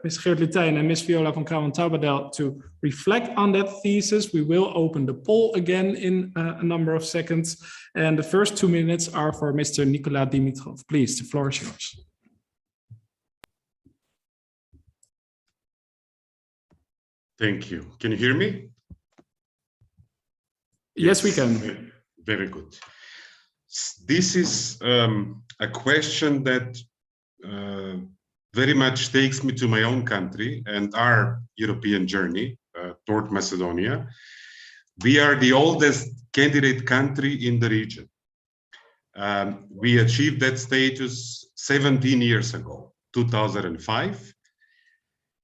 Ms. Geert Lutijn, and Ms. Viola van Kouwen-Towerdale to reflect on that thesis. We will open the poll again in a number of seconds. And the first 2 minutes are for Mr. Nikola Dimitrov. Please, the floor is yours. Thank you. Can you hear me? Yes, we can. Very good. This is a question that very much takes me to my own country and our European journey toward Macedonia. We are the oldest candidate country in the region. We achieved that status 17 years ago, 2005.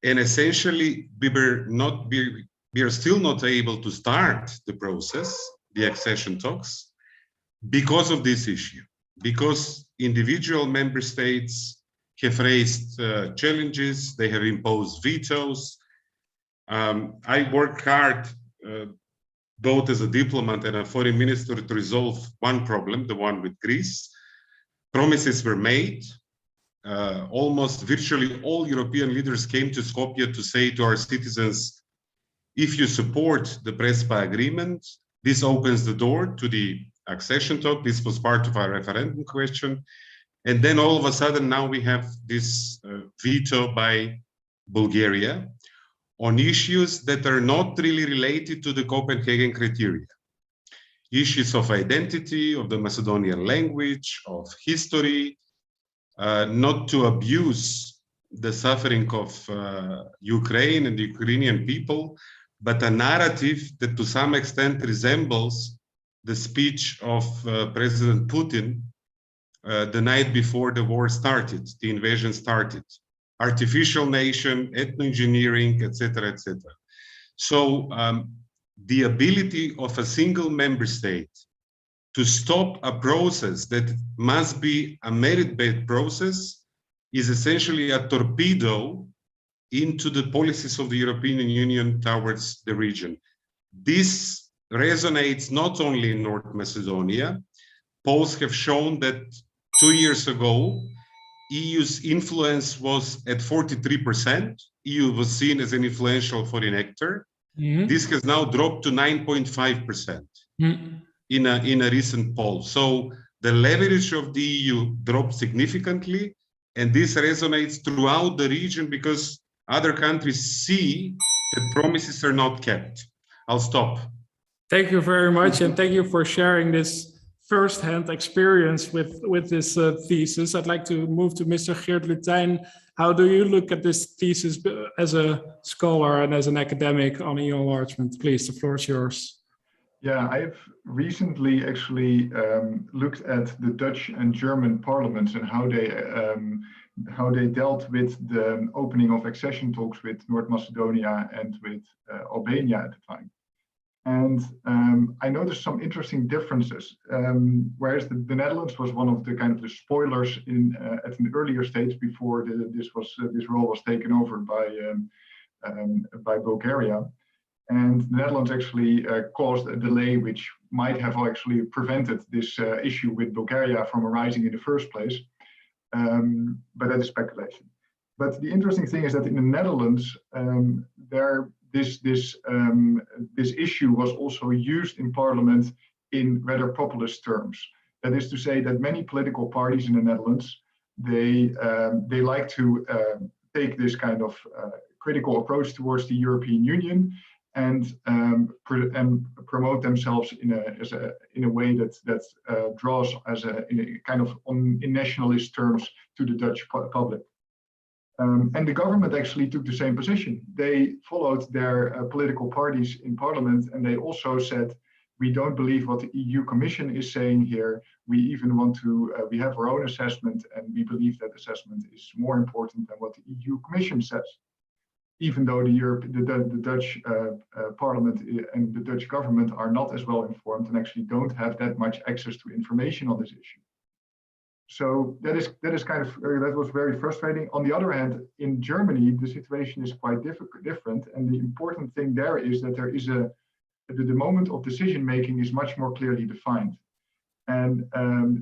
And essentially, we are still not able to start the process, the accession talks, because of this issue, because individual member states have raised challenges, they have imposed vetoes. I worked hard, both as a diplomat and a foreign minister, to resolve one problem, the one with Greece. Promises were made. Almost virtually all European leaders came to Skopje to say to our citizens, if you support the Prespa agreement, this opens the door to the accession talk. This was part of our referendum question. And then all of a sudden, now we have this veto by Bulgaria on issues that are not really related to the Copenhagen criteria. Issues of identity, of the Macedonian language, of history, not to abuse the suffering of Ukraine and the Ukrainian people, but a narrative that to some extent resembles the speech of President Putin the night before the war started, the invasion started. Artificial nation, ethno-engineering, etc., etc. So the ability of a single member state to stop a process that must be a merit-based process is essentially a torpedo into the policies of the European Union towards the region. This resonates not only in North Macedonia. Polls have shown that 2 years ago, EU's influence was at 43%. EU was seen as an influential foreign actor. Mm-hmm. This has now dropped to 9.5%. Mm-hmm. in a recent poll. So the leverage of the EU dropped significantly, and this resonates throughout the region because other countries see that promises are not kept. I'll stop. Thank you very much, and thank you for sharing this first-hand experience with this thesis. I'd like to move to Mr. Geert Lutijn. How do you look at this thesis as a scholar and as an academic on EU enlargement? Please, the floor is yours. Yeah, I've recently actually looked at the Dutch and German parliaments and how they dealt with the opening of accession talks with North Macedonia and with Albania at the time. And I noticed some interesting differences. Whereas the Netherlands was one of the kind of the spoilers in at an earlier stage before this role was taken over by Bulgaria. And the Netherlands actually caused a delay which might have actually prevented this issue with Bulgaria from arising in the first place. But that is speculation. But the interesting thing is that in the Netherlands, this issue was also used in parliament in rather populist terms. That is to say that many political parties in the Netherlands, they like to take this kind of critical approach towards the European Union and promote themselves in a way that draws in a kind of in nationalist terms to the Dutch public. And the government actually took the same position. They followed their political parties in parliament, and they also said, we don't believe what the EU Commission is saying here. We even want to, we have our own assessment, and we believe that assessment is more important than what the EU Commission says. Even though the Dutch parliament and the Dutch government are not as well informed and actually don't have that much access to information on this issue. So that is kind of, that was very frustrating. On the other hand, in Germany, the situation is quite different. And the important thing there is that there is the moment of decision making is much more clearly defined. And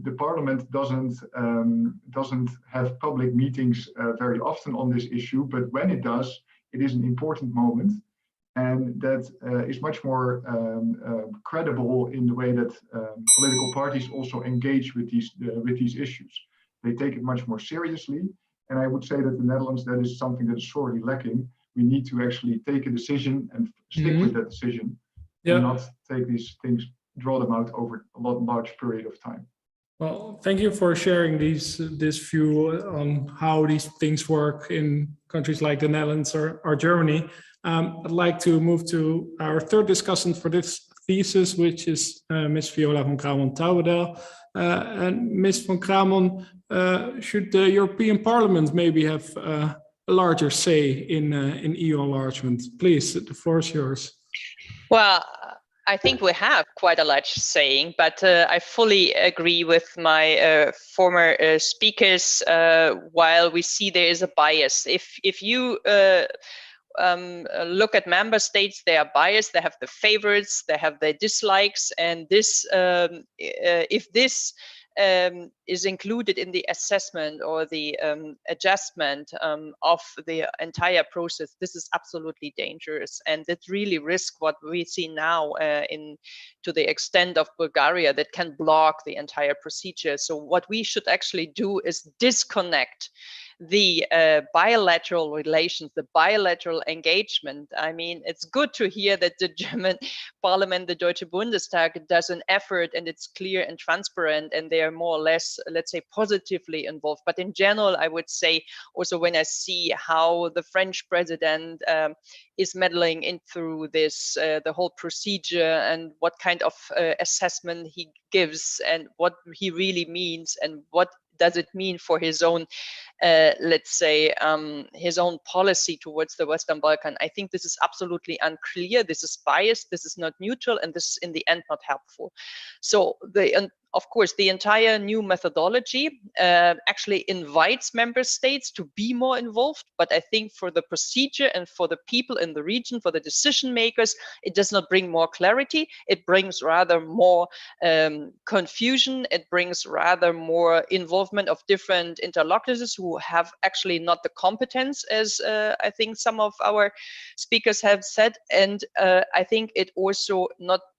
the parliament doesn't have public meetings very often on this issue, but when it does, it is an important moment. And that is much more credible in the way that political parties also engage with these issues. They take it much more seriously. And I would say that the Netherlands, that is something that is sorely lacking. We need to actually take a decision and stick with that decision, and not take these things, draw them out over a large period of time. Well, thank you for sharing this view on how these things work in countries like the Netherlands or Germany. I'd like to move to our third discussant for this thesis, which is Ms. Viola van Kramon-Towerdale. And Ms. van Kramon, should the European Parliament maybe have a larger say in EU enlargement? Please, the floor is yours. Well, I think we have quite a large saying, but I fully agree with my former speakers. While we see there is a bias, if you look at member states, they are biased. They have the favorites, they have their dislikes, and this, if this is included in the assessment or the adjustment of the entire process, this is absolutely dangerous, and it really risks what we see now to the extent of Bulgaria that can block the entire procedure. So what we should actually do is disconnect the bilateral relations, the bilateral engagement. I mean, it's good to hear that the German parliament, the Deutsche Bundestag, does an effort, and it's clear and transparent, and they are more or less, let's say, positively involved. But in general, I would say also when I see how the French president is meddling in through this, the whole procedure, and what kind of assessment he gives, and what he really means, and what does it mean for his own, let's say, his own policy towards the Western Balkan? I think this is absolutely unclear. This is biased. This is not neutral, and this is in the end not helpful. So of course, the entire new methodology actually invites member states to be more involved. But I think for the procedure and for the people in the region, for the decision makers, it does not bring more clarity. It brings rather more confusion. It brings rather more involvement of different interlocutors who have actually not the competence, as I think some of our speakers have said. And I think it also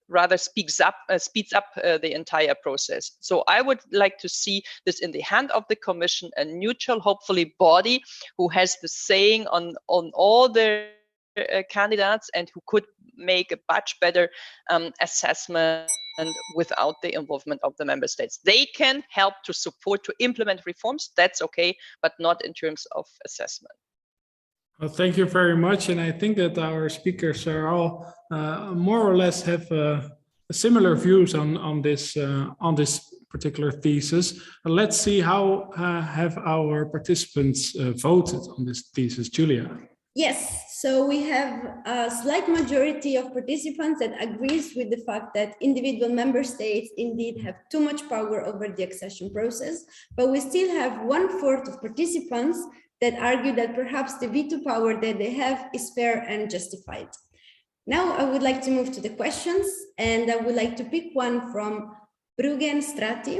rather speeds up the entire process. So I would like to see this in the hand of the Commission, a neutral, hopefully, body who has the saying on all the candidates and who could make a much better assessment without the involvement of the member states. They can help to support, to implement reforms, that's okay, but not in terms of assessment. Well, thank you very much. And I think that our speakers are all more or less have similar views on this particular thesis. Let's see how have our participants voted on this thesis. Julia. Yes, so we have a slight majority of participants that agrees with the fact that individual member states indeed have too much power over the accession process, but we still have 1/4 of participants that argue that perhaps the veto power that they have is fair and justified. Now I would like to move to the questions, and I would like to pick one from Bruggen Strati,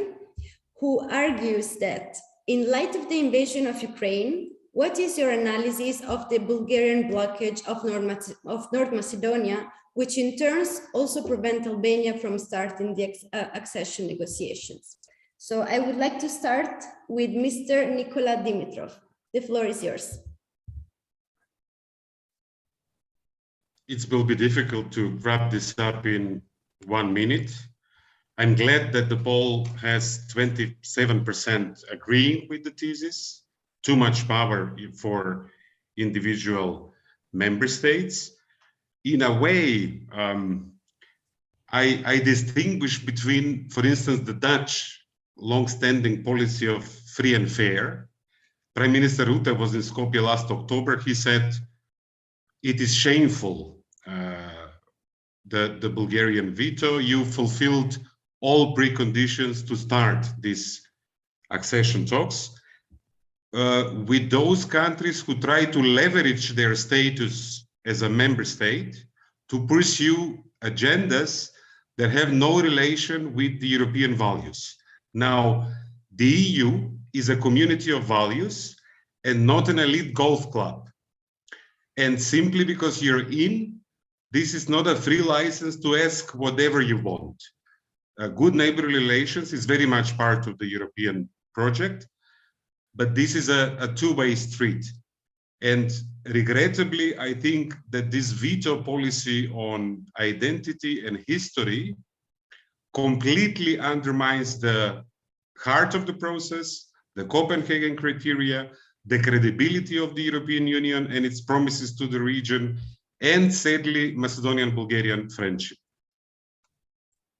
who argues that in light of the invasion of Ukraine, what is your analysis of the Bulgarian blockage of North Macedonia, which in turn also prevent Albania from starting the accession negotiations? So I would like to start with Mr. Nikola Dimitrov. The floor is yours. It will be difficult to wrap this up in 1 minute. I'm glad that the poll has 27% agreeing with the thesis. Too much power for individual member states. In a way, I distinguish between, for instance, the Dutch long-standing policy of free and fair. Prime Minister Rutte was in Skopje last October. He said, it is shameful, the Bulgarian veto. You fulfilled all preconditions to start these accession talks. With those countries who try to leverage their status as a member state to pursue agendas that have no relation with the European values. Now, the EU is a community of values and not an elite golf club. And simply because you're in, this is not a free license to ask whatever you want. Good neighborly relations is very much part of the European project. But this is a two-way street. And regrettably, I think that this veto policy on identity and history completely undermines the heart of the process, the Copenhagen criteria, the credibility of the European Union and its promises to the region, and sadly, Macedonian-Bulgarian friendship.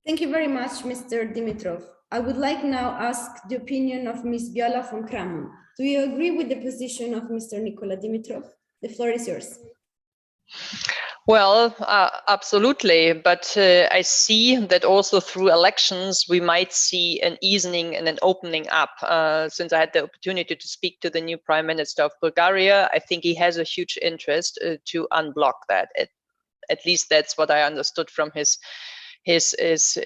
Thank you very much, Mr. Dimitrov. I would like now ask the opinion of Ms. Viola von Kramon. Do you agree with the position of Mr. Nikola Dimitrov? The floor is yours. Well, absolutely. But I see that also through elections, we might see an easing and an opening up. Since I had the opportunity to speak to the new Prime Minister of Bulgaria, I think he has a huge interest to unblock that. At least that's what I understood from his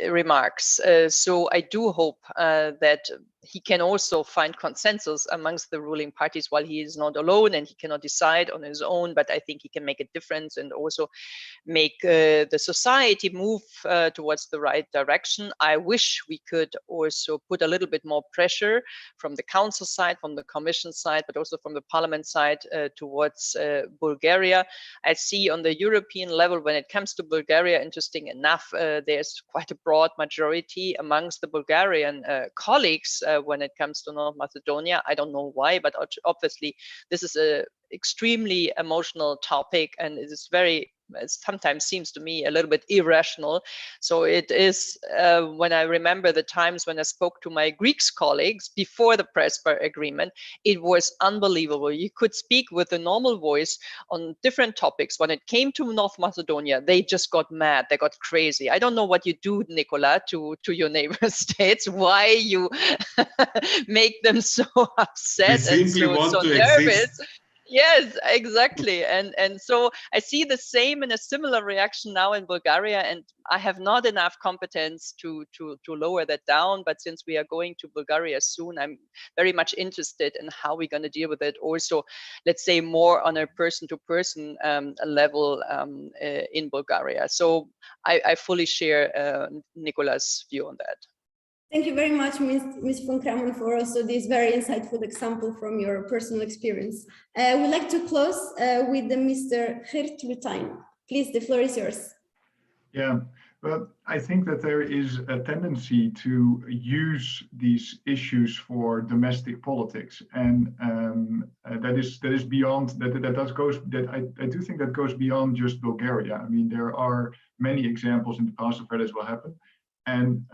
remarks. So I do hope that he can also find consensus amongst the ruling parties while he is not alone and he cannot decide on his own, but I think he can make a difference and also make the society move towards the right direction. I wish we could also put a little bit more pressure from the council side, from the commission side, but also from the parliament side towards Bulgaria. I see on the European level, when it comes to Bulgaria, interesting enough, there's quite a broad majority amongst the Bulgarian colleagues when it comes to North Macedonia. I don't know why, but obviously this is a extremely emotional topic and it is very, it sometimes seems to me a little bit irrational. So it is when I remember the times when I spoke to my Greek colleagues before the Prespa agreement, it was unbelievable. You could speak with a normal voice on different topics. When it came to North Macedonia, they just got mad. They got crazy. I don't know what you do, Nikola, to your neighbor states, why you make them so upset and so nervous. Yes, exactly. And so I see the same and a similar reaction now in Bulgaria, and I have not enough competence to lower that down. But since we are going to Bulgaria soon, I'm very much interested in how we're going to deal with it. Also, let's say more on a person-to-person level in Bulgaria. So I fully share Nikola's view on that. Thank you very much, Ms. von Kramon, for also this very insightful example from your personal experience. We'd like to close with Mr. Geert Lutijn. Please, the floor is yours. Yeah, well, I think that there is a tendency to use these issues for domestic politics, and that is beyond that. I do think that goes beyond just Bulgaria. I mean, there are many examples in the past of where this will happen. And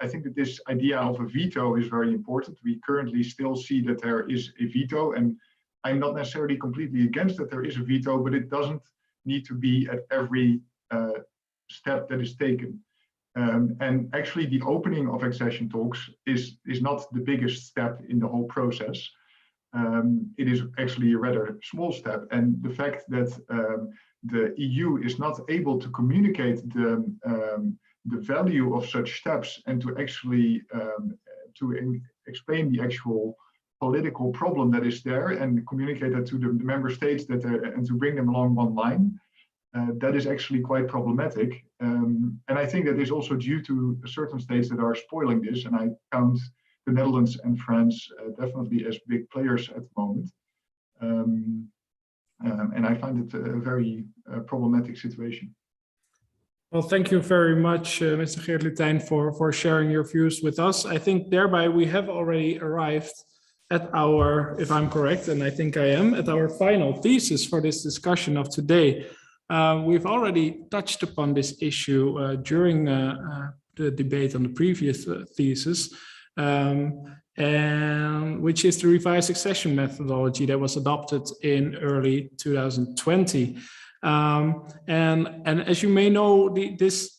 I think that this idea of a veto is very important. We currently still see that there is a veto, and I'm not necessarily completely against that there is a veto, but it doesn't need to be at every step that is taken. And actually the opening of accession talks is not the biggest step in the whole process. It is actually a rather small step. And the fact that the EU is not able to communicate the value of such steps and to actually explain the actual political problem that is there and communicate that to the member states and to bring them along one line, that is actually quite problematic. And I think that is also due to certain states that are spoiling this, and I count the Netherlands and France definitely as big players at the moment. And I find it a very problematic situation. Well, thank you very much, Mr. Geert Lutijn, for sharing your views with us. I think thereby we have already arrived at our, if I'm correct, and I think I am, at our final thesis for this discussion of today. We've already touched upon this issue during the debate on the previous thesis, and which is the revised accession methodology that was adopted in early 2020. And as you may know, this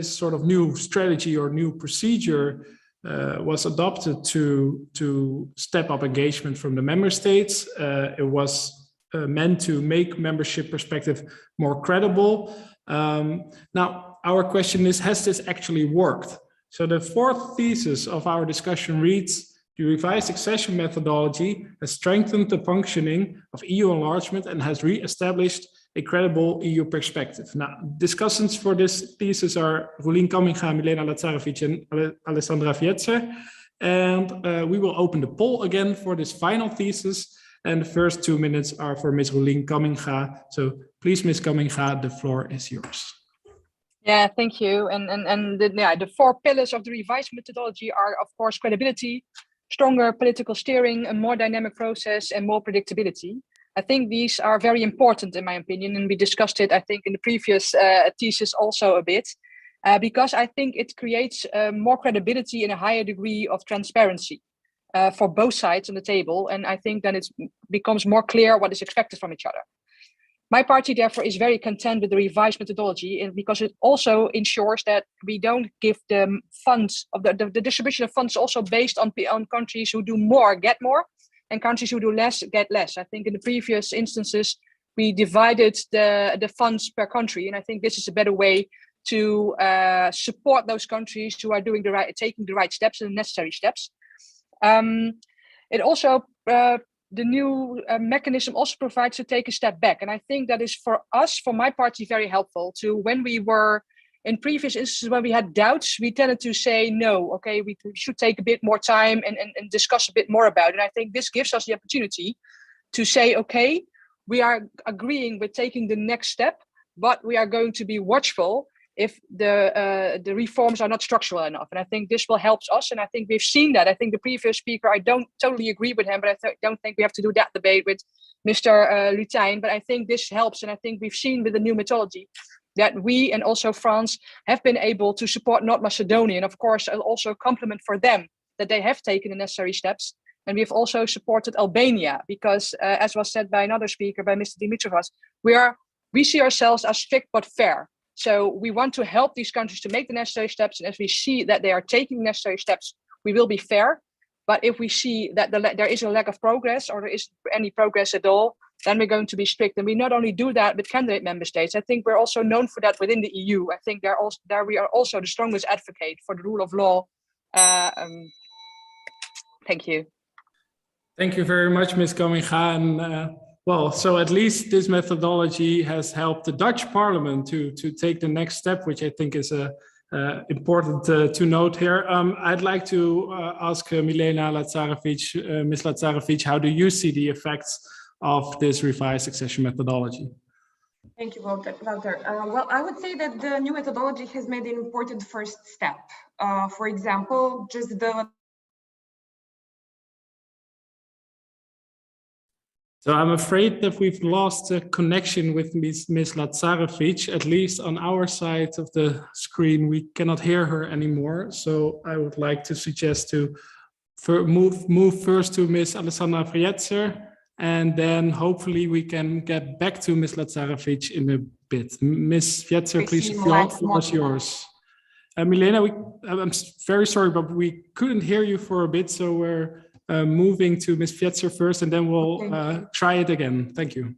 sort of new strategy or new procedure was adopted to step up engagement from the member states. It was meant to make membership perspective more credible. Now, our question is, has this actually worked? So the fourth thesis of our discussion reads, the revised accession methodology has strengthened the functioning of EU enlargement and has re-established a credible EU perspective. Now, discussants for this thesis are Roelien Kamminga, Milena Lazarevic, and Alessandra Vietzer. And we will open the poll again for this final thesis. And the first 2 minutes are for Ms. Roelien Kamminga. So please, Ms. Kamminga, the floor is yours. Yeah, thank you. And the four pillars of the revised methodology are, of course, credibility, stronger political steering, a more dynamic process, and more predictability. I think these are very important, in my opinion, and we discussed it, I think, in the previous thesis also a bit, because I think it creates more credibility and a higher degree of transparency for both sides on the table. And I think then it becomes more clear what is expected from each other. My party, therefore, is very content with the revised methodology, and because it also ensures that we don't give the funds of the distribution of funds also based on countries who do more get more, and countries who do less get less. I think in the previous instances we divided the funds per country, and I think this is a better way to support those countries who are taking the right steps and the necessary steps. It also the new mechanism also provides to take a step back. And I think that is for us, for my party, very helpful to when we were in previous instances when we had doubts, we tended to say, no, okay, we should take a bit more time and discuss a bit more about it. And I think this gives us the opportunity to say, okay, we are agreeing with taking the next step, but we are going to be watchful if the reforms are not structural enough. And I think this will help us. And I think we've seen that. I think the previous speaker, I don't totally agree with him, but I don't think we have to do that debate with Mr. Lutijn. But I think this helps. And I think we've seen with the new methodology that we and also France have been able to support North Macedonia. And of course, I'll also compliment for them that they have taken the necessary steps. And we've also supported Albania because, as was said by another speaker, by Mr. Dimitrov, we see ourselves as strict but fair. So we want to help these countries to make the necessary steps. And as we see that they are taking the necessary steps, we will be fair. But if we see that there is a lack of progress or there isn't any progress at all, then we're going to be strict. And we not only do that with candidate member states, I think we're also known for that within the EU. I think there we are also the strongest advocate for the rule of law. Thank you. Thank you very much, Ms. Kamminga. And well, so at least this methodology has helped the Dutch Parliament to take the next step, which I think is important to note here. I'd like to ask Milena Lazarevic, Ms. Lazarevic, how do you see the effects of this revised accession methodology? Thank you, Walter. Well, I would say that the new methodology has made an important first step. For example, just the... So I'm afraid that we've lost a connection with Ms. Lazarevic, at least on our side of the screen. We cannot hear her anymore. So I would like to suggest to move first to Ms. Alessandra Frietzer, and then hopefully we can get back to Ms. Lazarevic in a bit. Ms. Frietzer, please, the floor is yours. Milena, I'm very sorry, but we couldn't hear you for a bit, so we're moving to Ms. Frietzer first, and then we'll try it again. Thank you.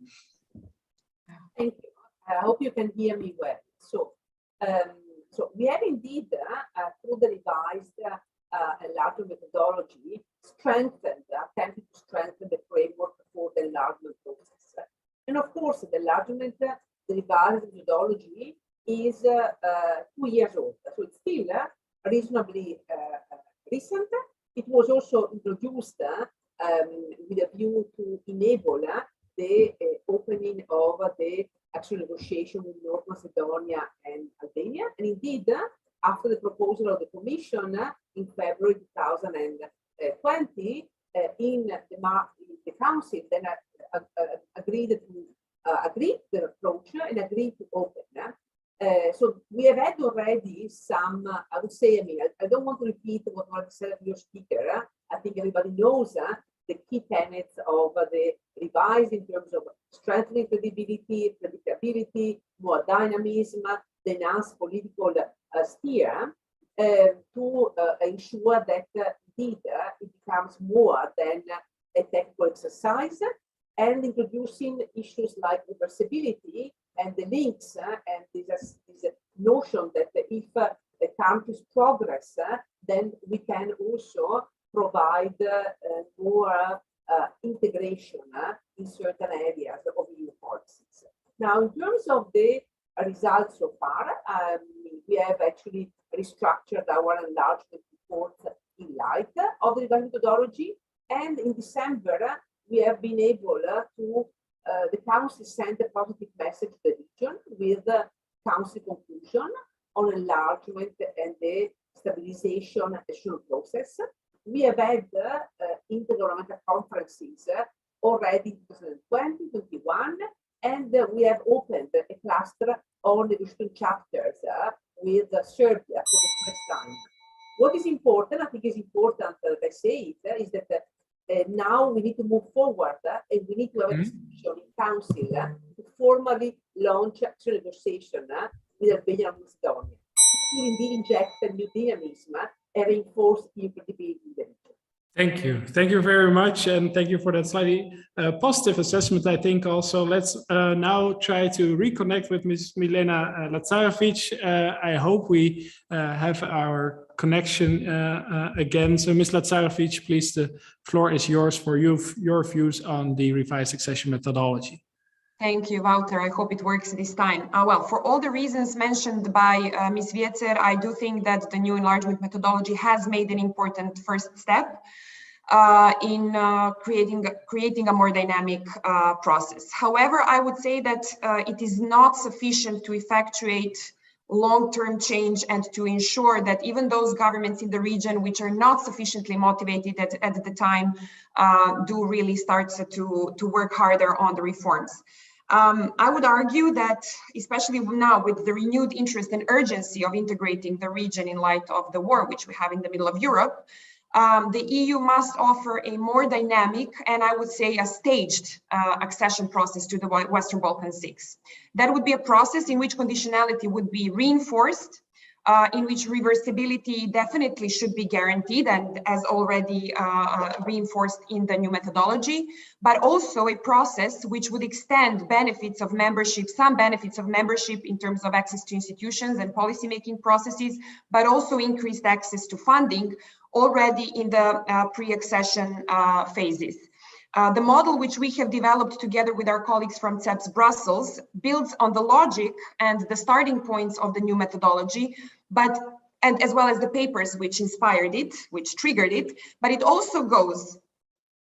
Thank you. I hope you can hear me well. So we have indeed, through the revised enlargement methodology, attempted to strengthen the framework for the enlargement process. And of course, the enlargement, the revised methodology is 2 years old. So it's still reasonably recent. It was also introduced with a view to enable the opening of the actual negotiation with North Macedonia and Albania. And indeed, after the proposal of the Commission in February 2020, in the Council then agreed the approach and agreed to open. So we have had already some, I would say, I don't want to repeat what said your speaker. I think everybody knows the key tenets of the revised in terms of strengthening credibility, predictability, more dynamism, the enhanced political steer to ensure that indeed it becomes more than a technical exercise, and introducing issues like reversibility and the links and this notion that if the countries progress, then we can also provide more integration in certain areas of EU policies. Now, in terms of the results so far, we have actually restructured our enlargement report in light of the revised methodology, and in December we have been able to the Council sent a positive message to the region with the Council conclusion on enlargement and the stabilization assurance process. We have had intergovernmental conferences already in 2020, 2021, and we have opened a cluster on negotiation chapters with Serbia for the first time. What is important, I think is important that I say it, is that now we need to move forward and we need to have a discussion in Council to formally launch actual negotiation with Albania and Macedonia. It will indeed inject a new dynamism and reinforce EU credibility in the region. Thank you. Thank you very much. And thank you for that slightly positive assessment, I think also. Let's now try to reconnect with Ms. Milena Lazarevic. I hope we have our connection again. So Ms. Lazarevic, please, the floor is yours for your views on the revised accession methodology. Thank you, Walter. I hope it works this time. Well, for all the reasons mentioned by Ms. Frietzer, I do think that the new enlargement methodology has made an important first step in creating a more dynamic process. However, I would say that it is not sufficient to effectuate long-term change and to ensure that even those governments in the region which are not sufficiently motivated at the time do really start to work harder on the reforms. I would argue that, especially now with the renewed interest and urgency of integrating the region in light of the war which we have in the middle of Europe, the EU must offer a more dynamic and I would say a staged accession process to the Western Balkans Six. That would be a process in which conditionality would be reinforced, in which reversibility definitely should be guaranteed and as already reinforced in the new methodology, but also a process which would extend benefits of membership, some benefits of membership in terms of access to institutions and policymaking processes, but also increased access to funding already in the pre-accession phases. The model which we have developed together with our colleagues from CEPS Brussels builds on the logic and the starting points of the new methodology, and as well as the papers which inspired it, which triggered it, but it also goes,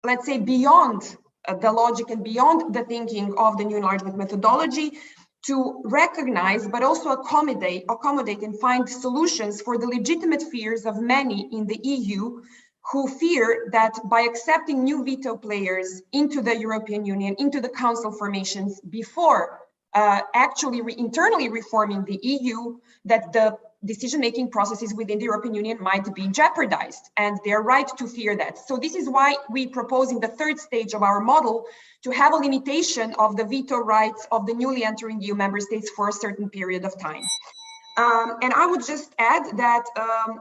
let's say, beyond the logic and beyond the thinking of the new enlargement methodology to recognize, but also accommodate and find solutions for the legitimate fears of many in the EU who fear that by accepting new veto players into the European Union, into the council formations before actually internally reforming the EU, that the decision-making processes within the European Union might be jeopardized, and they're right to fear that. So this is why we propose in the third stage of our model to have a limitation of the veto rights of the newly entering EU member states for a certain period of time. And I would just add that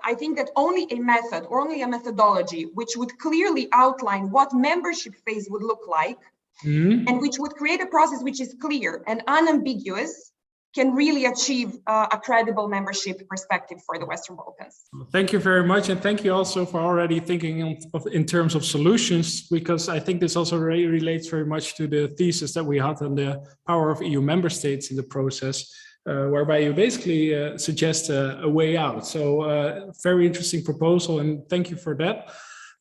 I think that only a method, or only a methodology, which would clearly outline what membership phase would look like, and which would create a process which is clear and unambiguous, can really achieve a credible membership perspective for the Western Balkans. Thank you very much. And thank you also for already thinking in terms of solutions, because I think this also relates very much to the thesis that we had on the power of EU member states in the process, whereby you basically suggest a way out. So very interesting proposal, and thank you for that.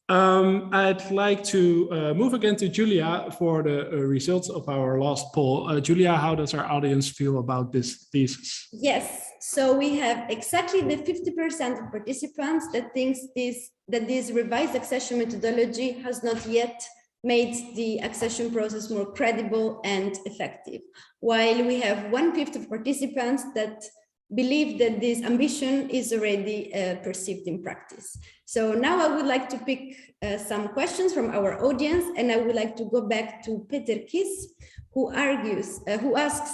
I'd like to move again to Julia for the results of our last poll. Julia, how does our audience feel about this thesis? Yes, so we have exactly the 50% of participants that thinks that this revised accession methodology has not yet made the accession process more credible and effective, while we have 1/5 of participants that believe that this ambition is already perceived in practice. So now I would like to pick some questions from our audience, and I would like to go back to Peter Kiss, who asks,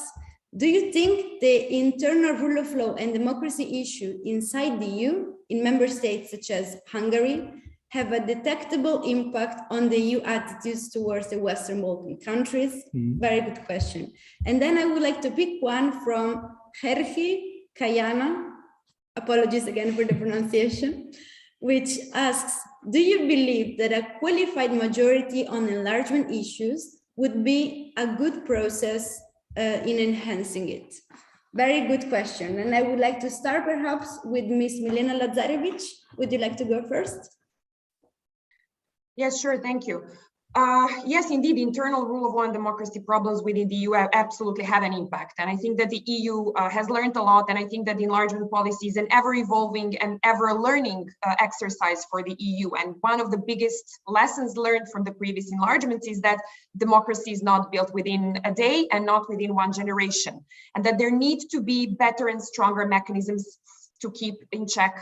do you think the internal rule of law and democracy issue inside the EU, in member states such as Hungary, have a detectable impact on the EU attitudes towards the Western Balkan countries? Very good question. And then I would like to pick one from Herhi Kayana, apologies again for the pronunciation, which asks, do you believe that a qualified majority on enlargement issues would be a good process in enhancing it? Very good question. And I would like to start perhaps with Ms. Milena Lazarevic. Would you like to go first? Yes, sure, thank you. Yes, indeed, internal rule of law and democracy problems within the EU absolutely have an impact. And I think that the EU has learned a lot. And I think that the enlargement policy is an ever-evolving and ever-learning exercise for the EU. And one of the biggest lessons learned from the previous enlargements is that democracy is not built within a day and not within one generation. And that there need to be better and stronger mechanisms to keep in check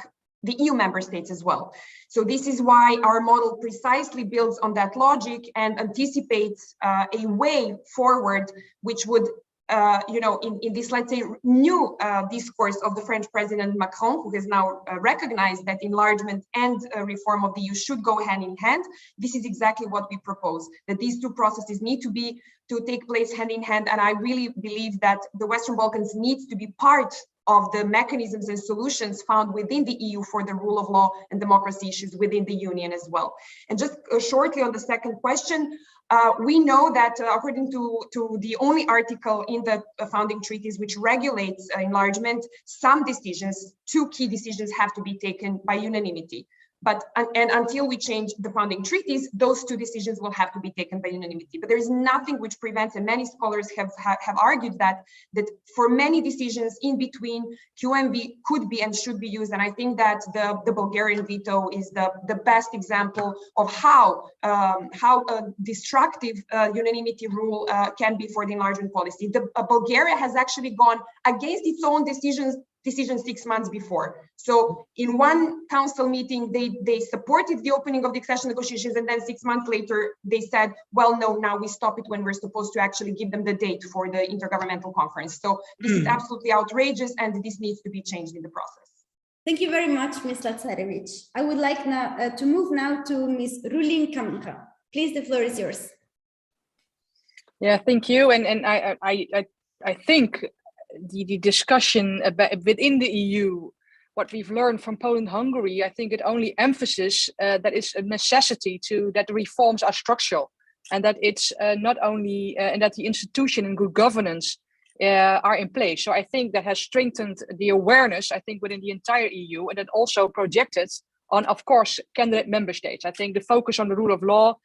the EU member states as well. So this is why our model precisely builds on that logic and anticipates a way forward, which would, in this, let's say, new discourse of the French President Macron, who has now recognized that enlargement and reform of the EU should go hand in hand. This is exactly what we propose, that these two processes need to take place hand in hand. And I really believe that the Western Balkans needs to be part of the mechanisms and solutions found within the EU for the rule of law and democracy issues within the Union as well. And just shortly on the second question, we know that according to the only article in the founding treaties which regulates enlargement, some decisions, two key decisions, have to be taken by unanimity. But until we change the founding treaties, those two decisions will have to be taken by unanimity. But there is nothing which prevents, and many scholars have argued that for many decisions in between, QMV could be and should be used. And I think that the Bulgarian veto is the best example of how a destructive unanimity rule can be for the enlargement policy. Bulgaria has actually gone against its own decision 6 months before. So in one council meeting, they supported the opening of the accession negotiations, and then 6 months later, they said, well, no, now we stop it when we're supposed to actually give them the date for the intergovernmental conference. So this is absolutely outrageous, and this needs to be changed in the process. Thank you very much, Ms. Lazarevic. I would like now to move now to Ms. Rulin Kamka. Please, the floor is yours. Yeah, thank you. And I think the discussion about within the EU, what we've learned from Poland, Hungary, I think it only emphasizes that it's a necessity that the reforms are structural, and that it's not only and that the institution and good governance are in place. So I think that has strengthened the awareness, I think, within the entire EU, and it also projected on, of course, candidate member states. I think the focus on the rule of law,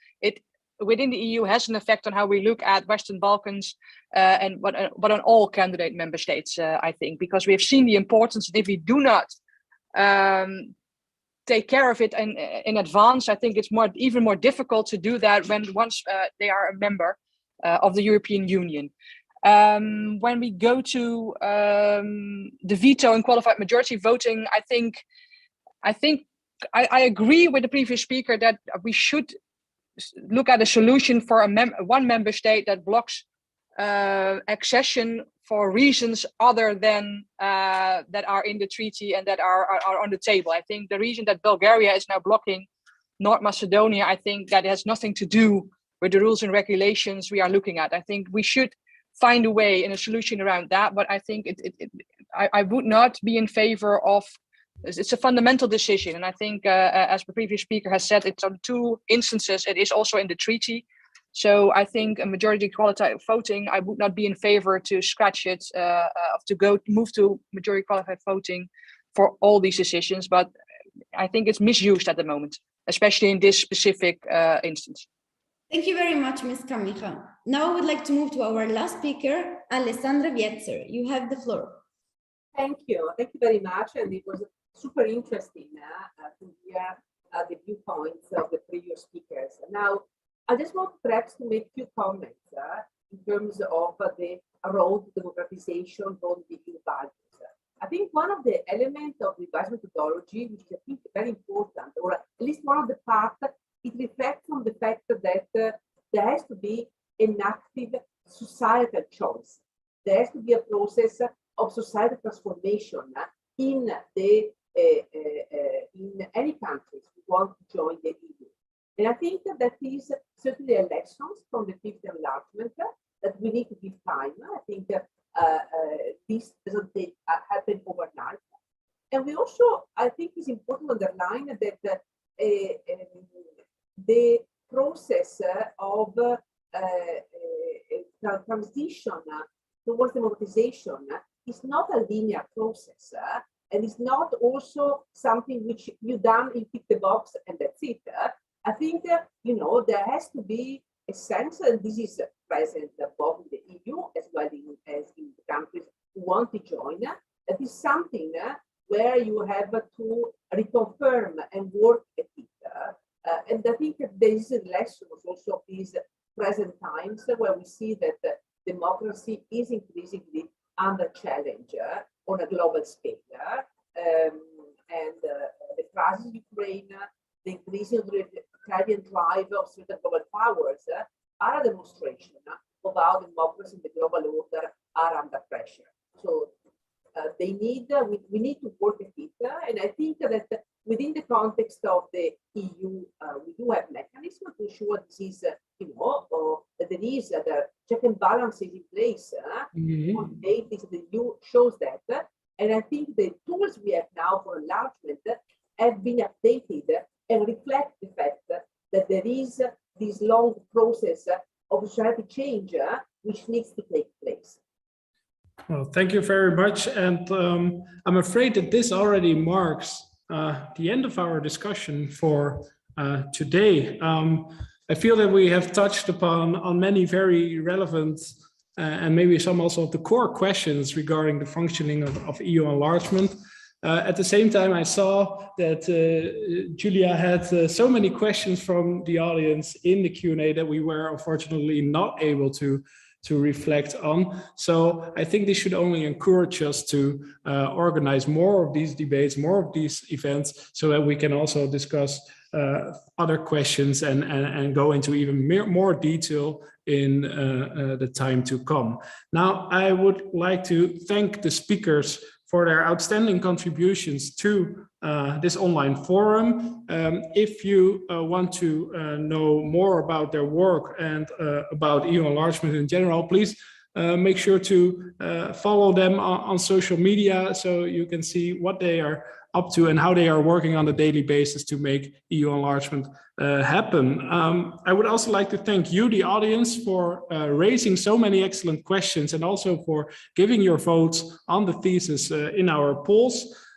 within the EU has an effect on how we look at Western Balkans, but on all candidate member states, I think, because we have seen the importance. And if we do not take care of it in advance, I think it's even more difficult to do that once they are a member of the European Union. When we go to the veto and qualified majority voting, I agree with the previous speaker that we should look at a solution for one member state that blocks accession for reasons other than that are in the treaty and that are on the table. I think the reason that Bulgaria is now blocking North Macedonia, I think that has nothing to do with the rules and regulations we are looking at. I think we should find a way and a solution around that, but I think I would not be in favor of. It's a fundamental decision, and I think, as the previous speaker has said, it's on 2 instances. It is also in the treaty. So I think a majority qualified voting, I would not be in favor to scratch it, move to majority qualified voting for all these decisions. But I think it's misused at the moment, especially in this specific instance. Thank you very much, Ms. Kamicha. Now I would like to move to our last speaker, Alessandra Vietzer. You have the floor. Thank you very much, and it was super interesting to hear the viewpoints of the previous speakers. Now, I just want perhaps to make a few comments in terms of the road to democratization, road to EU values. I think one of the elements of revised methodology, which I think is very important, or at least one of the parts, it reflects on the fact that there has to be an active societal choice. There has to be a process of societal transformation in any countries who want to join the EU. And I think that is certainly a lesson from the fifth enlargement that we need to give time. I think this doesn't happen overnight. And we also, I think it's important to underline that the process of transition towards democratization is not a linear process, and it's not also something which you done, you tick the box and that's it. I think, there has to be a sense, and this is present both in the EU as well as in the countries who want to join, that is something where you have to reconfirm and work at it. And I think there is a lesson also of these present times where we see that democracy is increasingly under challenge on a global scale. And the crisis in Ukraine, the increasing authoritarian drive of certain global powers are a demonstration of how democracy and the global order are under pressure. So we need to work at it. And I think that within the context of the EU, we do have mechanisms to ensure this is, that there is the check and balances in place. The EU shows that. And I think the tools we have now for enlargement have been updated and reflect the fact that there is this long process of society change which needs to take place. Well, thank you very much. And I'm afraid that this already marks the end of our discussion for today. I feel that we have touched on many very relevant and maybe some also of the core questions regarding the functioning of EU enlargement. At the same time, I saw that Julia had so many questions from the audience in the Q&A that we were unfortunately not able to reflect on. So I think this should only encourage us to organize more of these debates, more of these events, so that we can also discuss other questions and go into even more detail in the time to come. Now, I would like to thank the speakers for their outstanding contributions to this online forum. If you want to know more about their work and about EU enlargement in general, please make sure to follow them on social media so you can see what they are up to and how they are working on a daily basis to make EU enlargement happen. I would also like to thank you, the audience, for raising so many excellent questions and also for giving your votes on the thesis in our polls.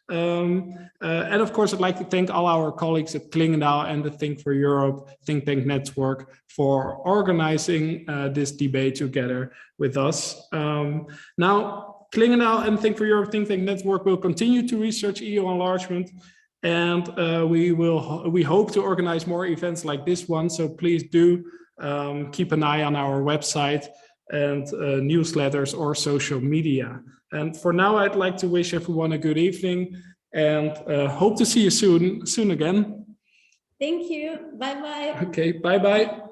And of course, I'd like to thank all our colleagues at Klingendael and the Think for Europe think tank network for organizing this debate together with us. Now, Klingendael and Think for Europe think tank network will continue to research EU enlargement, and we hope to organize more events like this one. So please do keep an eye on our website and newsletters or social media. And for now, I'd like to wish everyone a good evening and hope to see you soon again. Thank you. Bye-bye. Okay, bye-bye.